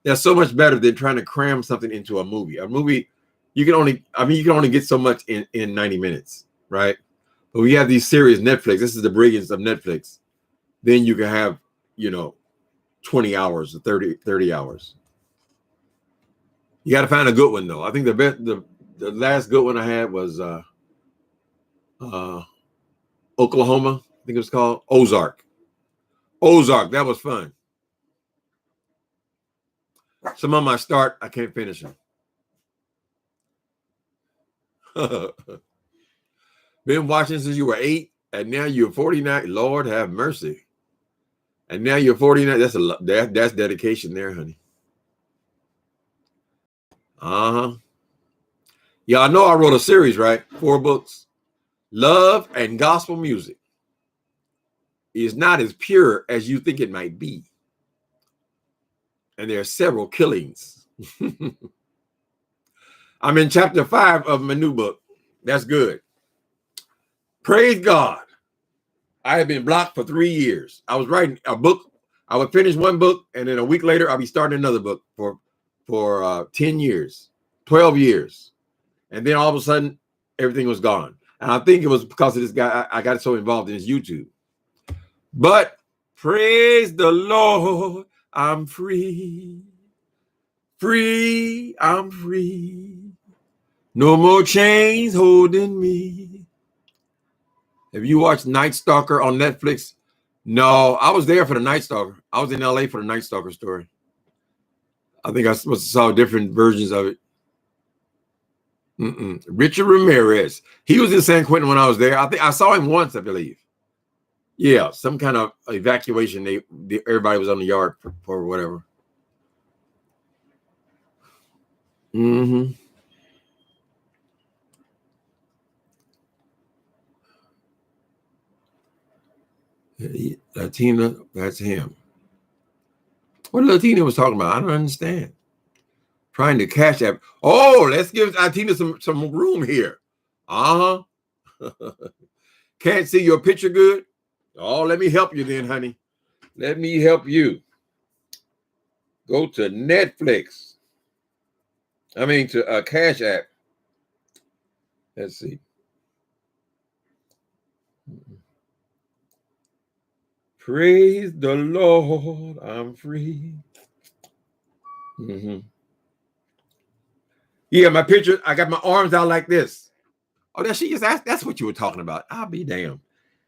They're so much better than trying to cram something into a movie. A movie, you can only get so much in 90 minutes, right? But we have these series, Netflix. This is the brilliance of Netflix. Then you can have, 20 hours or 30 hours. You got to find a good one, though. I think the last good one I had was Oklahoma. I think it was called Ozark. That was fun. Some of them I start, I can't finish them. Been watching since you were 8, and now you're 49. Lord have mercy. And now you're 49. That's dedication there, honey. Uh-huh. Yeah, I know I wrote a series, right? 4 books. Love and gospel music is not as pure as you think it might be. And there are several killings. I'm in chapter 5 of my new book. That's good. Praise God. I have been blocked for 3 years. I was writing a book. I would finish one book, and then a week later, I'll be starting another book for 10 years, 12 years. And then all of a sudden, everything was gone. And I think it was because of this guy. I got so involved in his YouTube. But praise the Lord, I'm free. Free, I'm free. No more chains holding me. Have you watched Night Stalker on Netflix? No, I was there for the Night Stalker. I was in LA for the Night Stalker story. I think I must have saw different versions of it. Richard Ramirez. He was in San Quentin when I was there. I think I saw him once, I believe. Yeah, some kind of evacuation. Everybody was on the yard for whatever. Mm-hmm. Latina, that's him. What Latina was talking about? I don't understand. Trying to cash app. Oh, let's give Latina some room here. Uh-huh. Can't see your picture good? Oh, let me help you then, honey. Let me help you. Go to Netflix. I mean, to Cash App. Let's see. Praise the Lord, I'm free. Yeah, my picture, I got my arms out like this. Oh, that's what you were talking about. I'll be damned.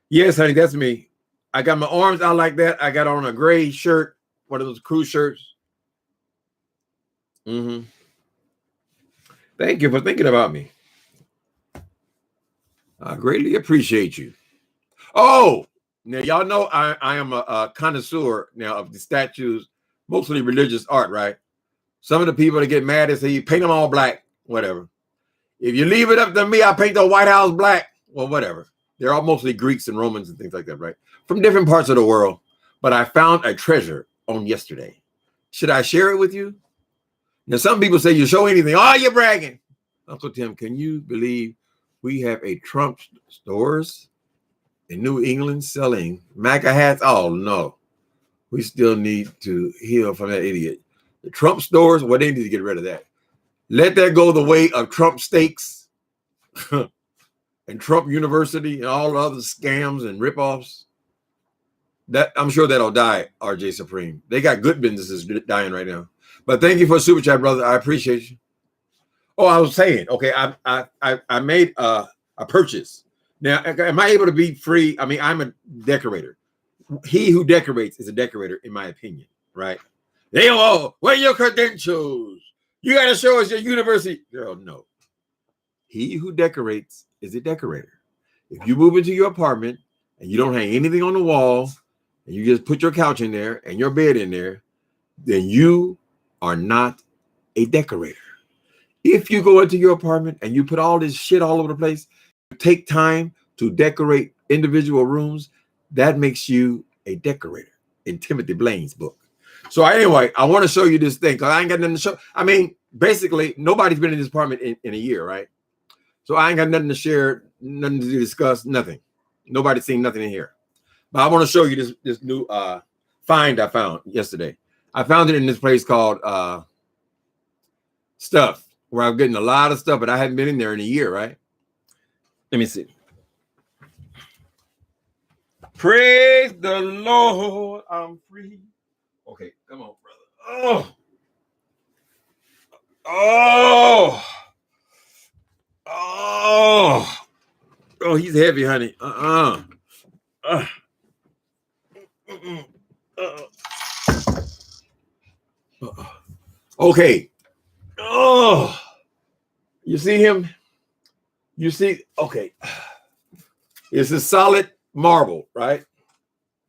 Yes, honey, that's me. I got my arms out like that. I got on a gray shirt, one of those cruise shirts. Thank you for thinking about me. I greatly appreciate you. Oh, now y'all know I am a connoisseur now of the statues, mostly religious art, right? Some of the people that get mad and say you paint them all black, whatever. If you leave it up to me, I paint the White House black. Well, whatever. They're all mostly Greeks and Romans and things like that, right? From different parts of the world. But I found a treasure on yesterday. Should I share it with you? Now, some people say you show anything. Oh, you're bragging. Uncle Tim, can you believe we have a Trump stores in New England selling MAGA hats? Oh, no. We still need to heal from that idiot. The Trump stores, well, they need to get rid of that. Let that go the way of Trump steaks and Trump University and all the other scams and ripoffs. That I'm sure that'll die, RJ Supreme. They got good businesses dying right now. But thank you for super chat, brother. I appreciate you. Oh, I was saying, okay, I made a purchase. Now, am I able to be free? I mean, I'm a decorator. He who decorates is a decorator, in my opinion, right? They all, where are your credentials? You got to show us your university. Girl, no. He who decorates is a decorator. If you move into your apartment and you don't hang anything on the wall, and you just put your couch in there and your bed in there, then you are not a decorator. If you go into your apartment and you put all this shit all over the place, take time to decorate individual rooms, that makes you a decorator in Timothy Blaine's book. So anyway, I want to show you this thing because I ain't got nothing to show. I mean, basically, nobody's been in this apartment in a year, right? So I ain't got nothing to share, nothing to discuss, nothing. Nobody's seen nothing in here. But I want to show you this new find I found yesterday. I found it in this place called Stuff, where I'm getting a lot of stuff, but I haven't been in there in a year, right? Let me see. Praise the Lord, I'm free. Okay, come on, brother. Oh, he's heavy, honey. Okay. Oh, you see him? You see? Okay. It's a solid marble, right?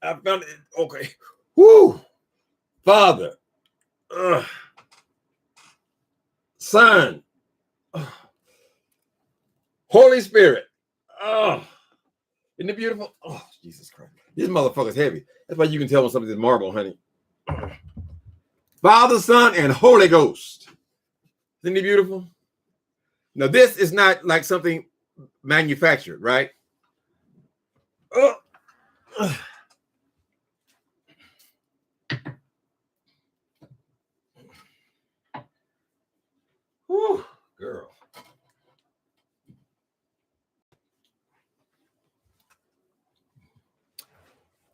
I found it. Okay. Woo. Father. Son. Holy Spirit. Oh, isn't it beautiful? Oh, Jesus Christ. This motherfucker's heavy. That's why you can tell when something's marble, honey. Father, Son, and Holy Ghost. Isn't it beautiful? Now, this is not like something manufactured, right? Whew, girl.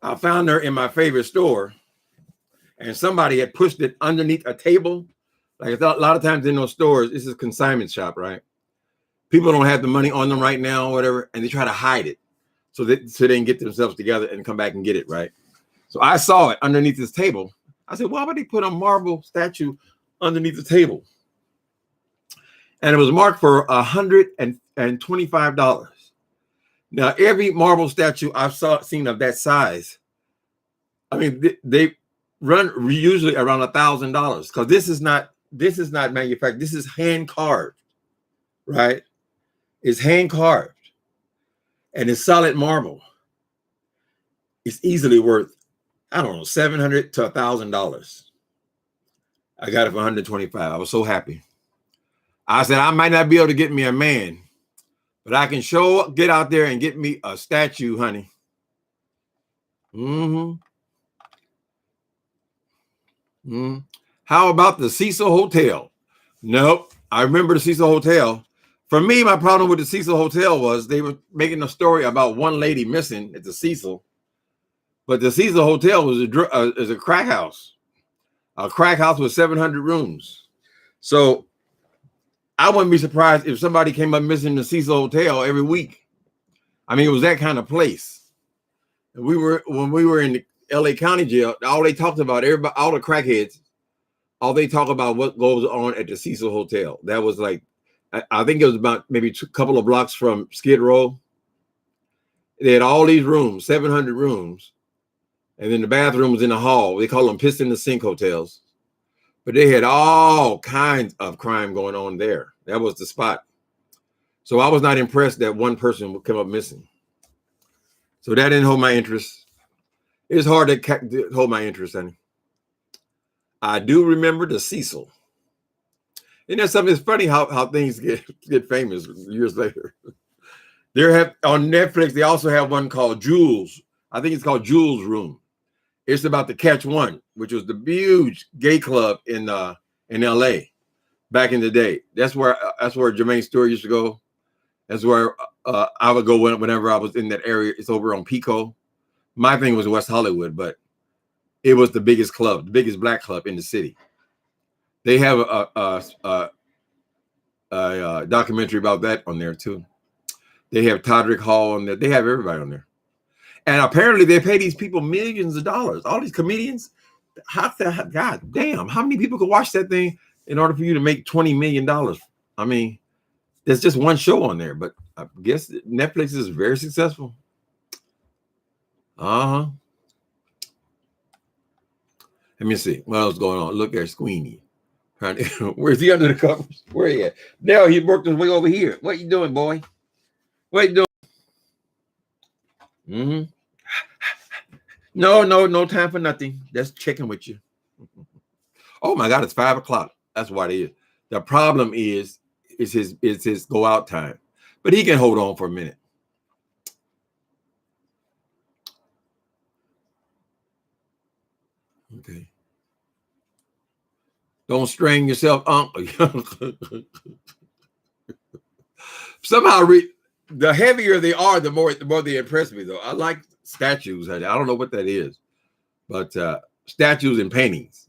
I found her in my favorite store, and somebody had pushed it underneath a table. Like a lot of times in those stores, this is a consignment shop, right? People don't have the money on them right now, or whatever, and they try to hide it so they can get themselves together and come back and get it, right? So I saw it underneath this table. I said, why would they put a marble statue underneath the table? And it was marked for $125. Now, every marble statue I've seen of that size, I mean, they run usually around $1,000 because this is not manufactured. This is hand carved, right? It's hand carved, and it's solid marble. It's easily worth, I don't know, $700 to $1,000. I got it for 125. I was so happy. I said, I might not be able to get me a man, but I can get out there and get me a statue, honey. How about the Cecil Hotel? Nope. I remember the Cecil Hotel. For me, my problem with the Cecil Hotel was they were making a story about one lady missing at the Cecil, but the Cecil Hotel was a crack house. A crack house with 700 rooms. So I wouldn't be surprised if somebody came up missing in the Cecil Hotel every week. I mean, it was that kind of place. And when we were in the LA County jail, all they talked about, everybody, all the crackheads, all they talk about what goes on at the Cecil Hotel. That was like, I think it was about maybe a couple of blocks from Skid Row. They had all these rooms, 700 rooms. And then the bathroom was in the hall. They call them piss in the sink hotels. But they had all kinds of crime going on there. That was the spot. So I was not impressed that one person would come up missing. So that didn't hold my interest. It's hard to hold my interest, honey. I do remember the Cecil. And that's something. It's funny how things get famous years later. On Netflix, they also have one called Jules. I think it's called Jules Room. It's about the Catch One, which was the huge gay club in LA back in the day. That's where Jermaine Stewart used to go. That's where I would go whenever I was in that area. It's over on Pico. My thing was West Hollywood, but it was the biggest club, the biggest black club in the city. They have a documentary about that on there too. They have Todrick Hall on there. They have everybody on there. And apparently they pay these people millions of dollars. All these comedians. God damn, how many people could watch that thing in order for you to make $20 million? I mean, there's just one show on there, but I guess Netflix is very successful. Let me see what else going on. Look at Squeenie. Where's he under the covers? Where he at? Now he worked his way over here. What you doing, boy? What you doing? No time for nothing. Just checking with you. Oh my God, it's 5 o'clock. That's what it is. The problem is his go out time, but he can hold on for a minute. Okay. Don't strain yourself, Somehow, the heavier they are, the more they impress me. Though I like statues. I don't know what that is, but statues and paintings.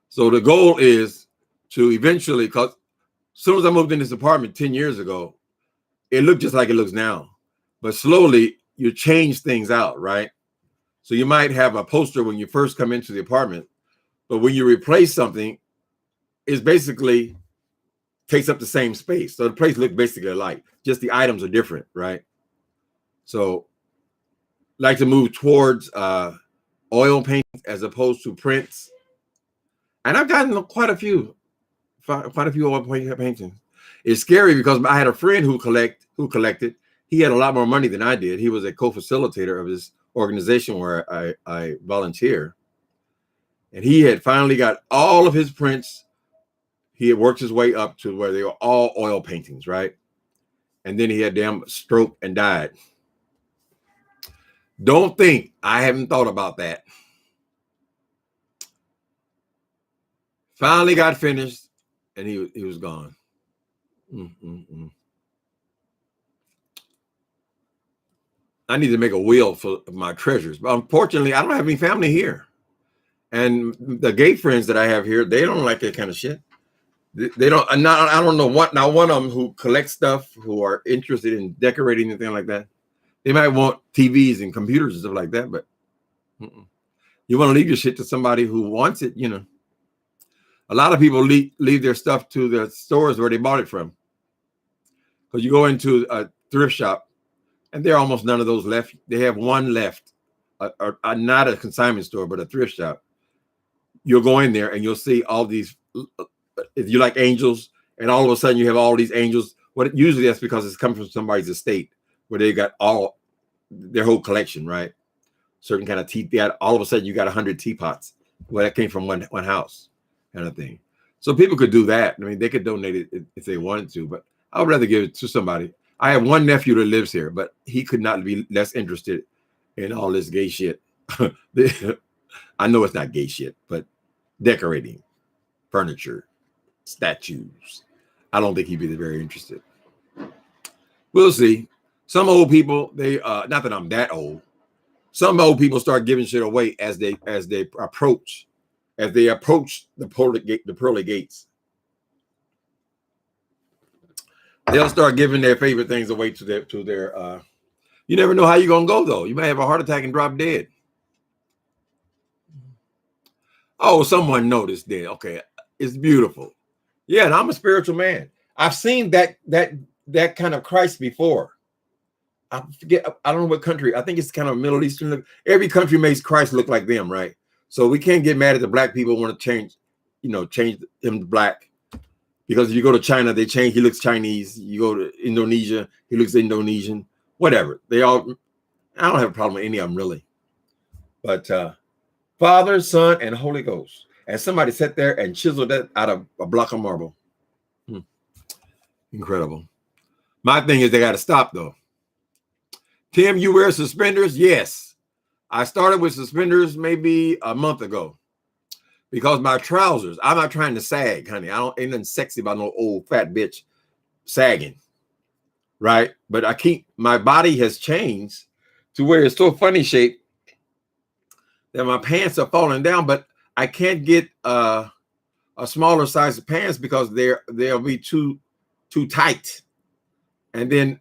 So the goal is to eventually, because as soon as I moved in this apartment 10 years ago, it looked just like it looks now. But slowly, you change things out, right? So you might have a poster when you first come into the apartment, but when you replace something, it basically takes up the same space. So the place looks basically alike, just the items are different, right? So like to move towards oil paintings as opposed to prints. And I've gotten quite a few oil paintings. It's scary because I had a friend who collected. He had a lot more money than I did. He was a co-facilitator of this organization where I volunteer. And he had finally got all of his prints. He had worked his way up to where they were all oil paintings, right? And then he had damn stroke and died. Don't think I haven't thought about that. Finally got finished, and he was gone. I need to make a will for my treasures, but unfortunately, I don't have any family here, and the gay friends that I have here, they don't like that kind of shit. They don't. I don't know what. Now, one of them who collects stuff, who are interested in decorating and things like that, they might want TVs and computers and stuff like that. But you want to leave your shit to somebody who wants it. You know, a lot of people leave their stuff to the stores where they bought it from. Because you go into a thrift shop, and there are almost none of those left. They have one left, not a consignment store, but a thrift shop. You'll go in there and you'll see all these. If you like angels, and all of a sudden you have all these angels, usually that's because it's coming from somebody's estate where they got all their whole collection, right? Certain kind of tea. All of a sudden you got 100 teapots. Well, that came from one house, kind of thing. So people could do that. I mean, they could donate it if they wanted to, but I would rather give it to somebody. I have one nephew that lives here, but he could not be less interested in all this gay shit. I know it's not gay shit, but decorating, furniture, statues. I don't think he'd be very interested. We'll see. Some old people, they not that I'm that old. Some old people start giving shit away as they approach the pearly gates. They'll start giving their favorite things away to their you never know how you're gonna go though. You may have a heart attack and drop dead. Oh, someone noticed that. Okay, it's beautiful. Yeah, and I'm a spiritual man. I've seen that kind of Christ before. I forget, I don't know what country. I think it's kind of Middle Eastern. Every country makes Christ look like them, right? So we can't get mad at the black people want to change him to black. Because if you go to China, they change. He looks Chinese. You go to Indonesia, he looks Indonesian. Whatever. I don't have a problem with any of them, really. But Father, Son, and Holy Ghost. And somebody sat there and chiseled that out of a block of marble. Incredible. My thing is they got to stop, though. Tim, you wear suspenders? Yes. I started with suspenders maybe a month ago. Because my trousers, I'm not trying to sag, honey. Ain't nothing sexy about no old fat bitch sagging, right? But my body has changed to where it's so funny shape that my pants are falling down, but I can't get a smaller size of pants because they'll be too tight. And then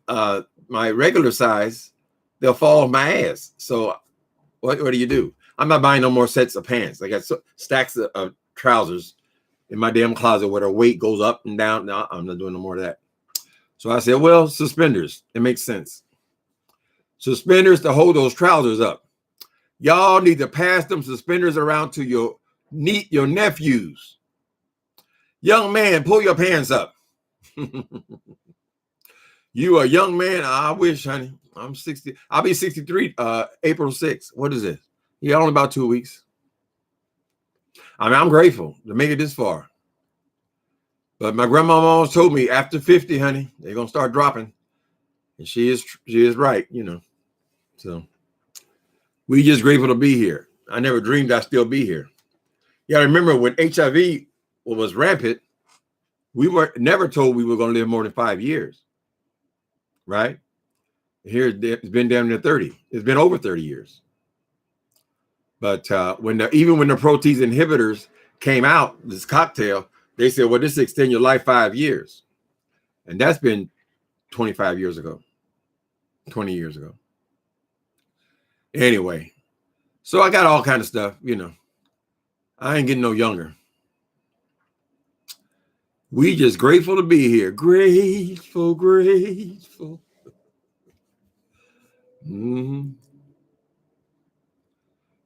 my regular size, they'll fall off my ass. So what do you do? I'm not buying no more sets of pants. I got stacks of trousers in my damn closet where the weight goes up and down. No, I'm not doing no more of that. So I said, well, suspenders. It makes sense. Suspenders to hold those trousers up. Y'all need to pass them suspenders around to your nephews. Young man, pull your pants up. You a young man? I wish, honey. I'm 60. I'll be 63 April 6th. What is it? Yeah, only about 2 weeks. I mean, I'm grateful to make it this far. But my grandma always told me after 50, honey, they're going to start dropping. And she is right, So we just grateful to be here. I never dreamed I'd still be here. Yeah, I remember when HIV was rampant, we were never told we were going to live more than 5 years. Right? Here, it's been down to 30. It's been over 30 years. But even when the protease inhibitors came out, this cocktail, they said, well, this extend your life 5 years. And that's been 25 years ago, 20 years ago. Anyway, so I got all kind of stuff, I ain't getting no younger. We just grateful to be here. Grateful. Mm-hmm.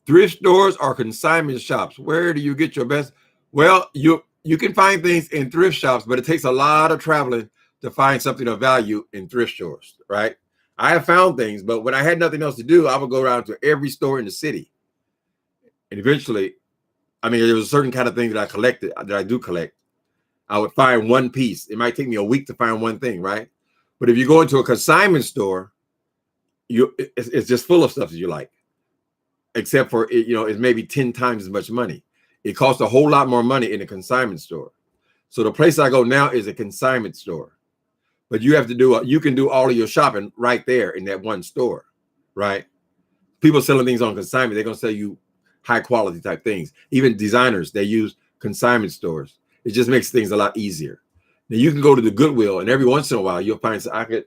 Thrift stores or consignment shops. Where do you get your best? Well, you can find things in thrift shops, but it takes a lot of traveling to find something of value in thrift stores, right? I have found things, but when I had nothing else to do, I would go around to every store in the city. And eventually, I mean, there was a certain kind of thing that I do collect. I would find one piece. It might take me a week to find one thing, right? But if you go into a consignment store, it's just full of stuff that you like. Except for it's maybe 10 times as much money. It costs a whole lot more money in a consignment store. So the place I go now is a consignment store. But you can do all of your shopping right there in that one store, right? People selling things on consignment, they're gonna sell you high quality type things. Even designers, they use consignment stores. It just makes things a lot easier. Now you can go to the Goodwill, and every once in a while you'll find. I could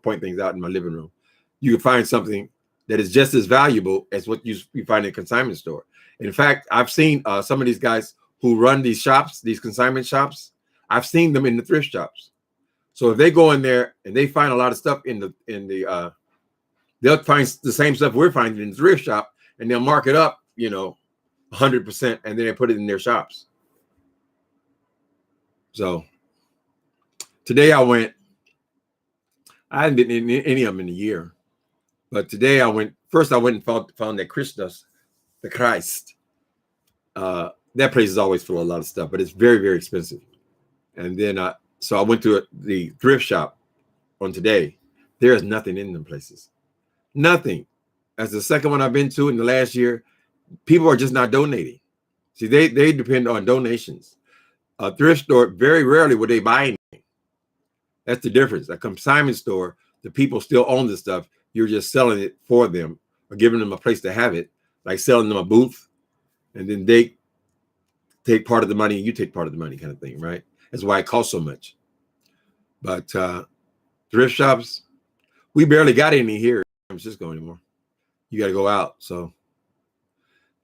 point things out in my living room. You can find something that is just as valuable as what you find in a consignment store. In fact, I've seen some of these guys who run these shops, these consignment shops. I've seen them in the thrift shops. So if they go in there and they find a lot of stuff they'll find the same stuff we're finding in the thrift shop, and they'll mark it up, 100%, and then they put it in their shops. So today I hadn't been in any of them in a year. But today I went and found that Christus, the Christ, that place is always full of a lot of stuff, but it's very, very expensive. And then, so I went to the thrift shop on today. There is nothing in them places. Nothing. That's the second one I've been to in the last year. People are just not donating. See, they depend on donations. A thrift store, very rarely would they buy anything. That's the difference. A consignment store, the people still own the stuff. You're just selling it for them or giving them a place to have it, like selling them a booth, and then they take part of the money and you take part of the money, kind of thing, right? That's why it costs so much. But thrift shops, we barely got any here in San Francisco anymore. You got to go out. So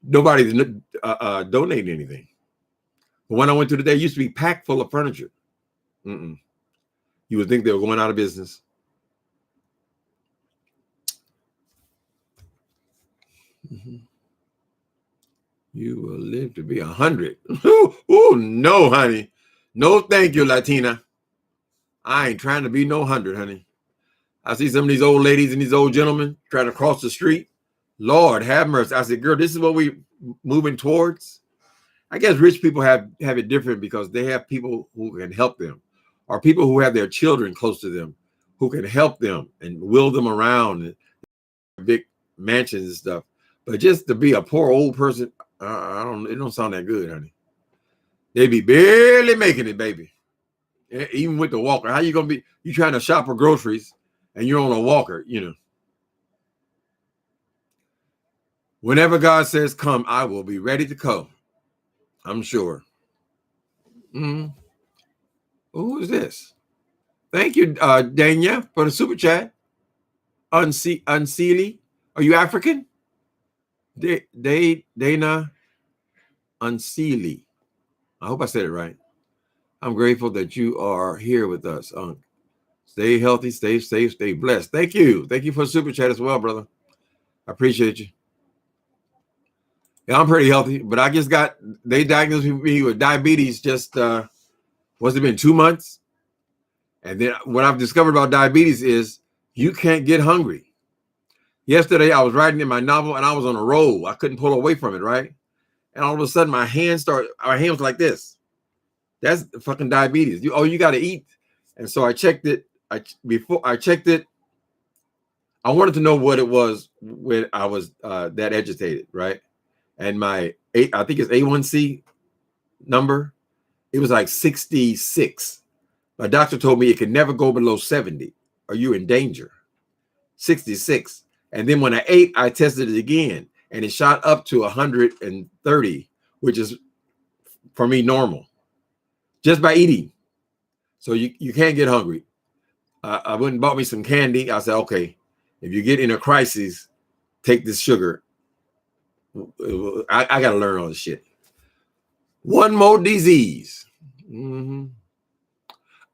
nobody's donating anything. The one I went to today used to be packed full of furniture. You would think they were going out of business. You will live to be 100. Oh, no, honey. No, thank you, Latina. I ain't trying to be no 100, honey. I see some of these old ladies and these old gentlemen trying to cross the street. Lord, have mercy. I said, girl, this is what we moving towards. I guess rich people have it different because they have people who can help them, or people who have their children close to them who can help them and wheel them around in big mansions and stuff. But just to be a poor old person, it don't sound that good, honey. They be barely making it, baby. Even with the walker. How you gonna be? You trying to shop for groceries and you're on a walker, you know. Whenever God says come, I will be ready to come. I'm sure. Who is this? Thank you, Danya, for the super chat. Unseely. Are you African? Dana Unseely. I hope I said it right. I'm grateful that you are here with us. Stay healthy, stay safe, stay blessed. Thank you. Thank you for the super chat as well, brother. I appreciate you. Yeah, I'm pretty healthy, but I just they diagnosed me with diabetes just, what's it been, 2 months? And then what I've discovered about diabetes is you can't get hungry. Yesterday, I was writing in my novel and I was on a roll. I couldn't pull away from it, right? And all of a sudden, my hand was like this. That's fucking diabetes. You got to eat. And so I checked it. Before I checked it, I wanted to know what it was when I was that agitated, right? And I think it's A1C number, it was like 66. My doctor told me it could never go below 70 or you're in danger. 66. And then when I ate, I tested it again and it shot up to 130, which is for me normal, just by eating. So you can't get hungry. I went and bought me some candy. I said, okay, if you get in a crisis, take this sugar. I got to learn all this shit. One more disease.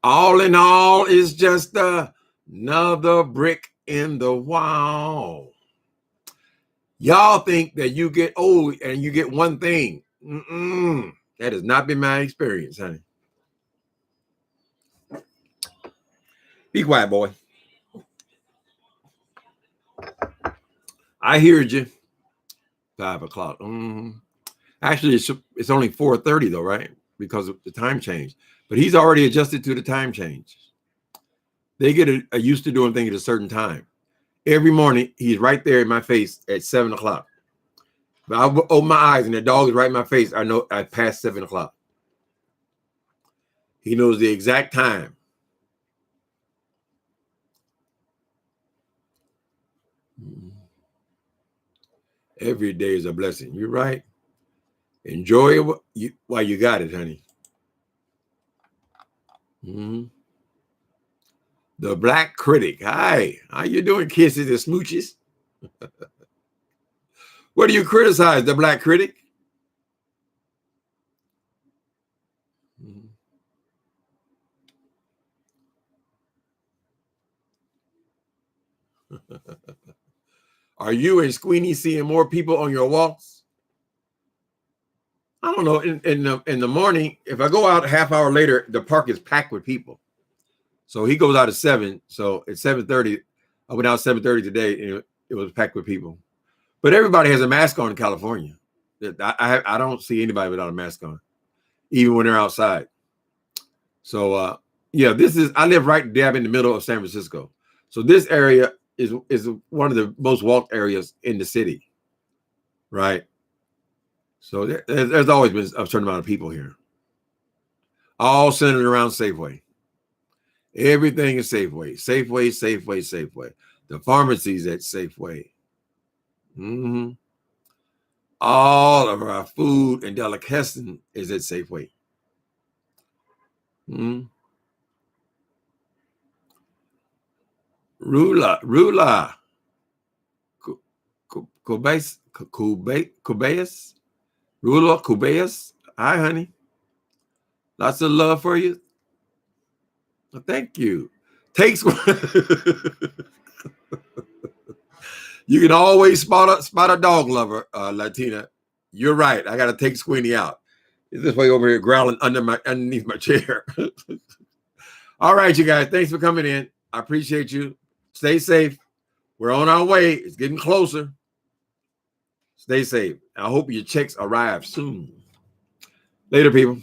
All in all, is just another brick in the wall. Y'all think that you get old and you get one thing. That has not been my experience, honey. Be quiet, boy. I heard you. 5 o'clock. Actually, it's only 4:30 though, right? Because of the time change. But he's already adjusted to the time change. They get used to doing things at a certain time. Every morning, he's right there in my face at 7 o'clock. But I open my eyes and the dog is right in my face. I know I passed 7 o'clock. He knows the exact time. Every day is a blessing. You're right. Enjoy it while you got it, honey. The Black Critic. Hi. How you doing, kisses and smooches? What do you criticize, the Black Critic? Are you and Squeenie seeing more people on your walks? I don't know. In the morning, if I go out a half hour later, the park is packed with people. So he goes out at 7. So at 7:30, I went out 7:30 today, and it was packed with people. But everybody has a mask on in California. I don't see anybody without a mask on, even when they're outside. So yeah, I live right dab in the middle of San Francisco. So this area is one of the most walked areas in the city, right? So there's always been a certain amount of people here, all centered around Safeway. Everything is Safeway, Safeway, Safeway, Safeway. The pharmacies at Safeway. Mm-hmm. All of our food and delicatessen is at Safeway. Mm-hmm. Rula, Kubayas, Rula, Kubayas. Hi, honey. Lots of love for you. Well, thank you. Takes. You can always spot a dog lover, Latina. You're right. I got to take Squeenie out. He's this way over here growling underneath my chair. All right, you guys. Thanks for coming in. I appreciate you. Stay safe. We're on our way. It's getting closer. Stay safe. I hope your checks arrive soon. Later, people.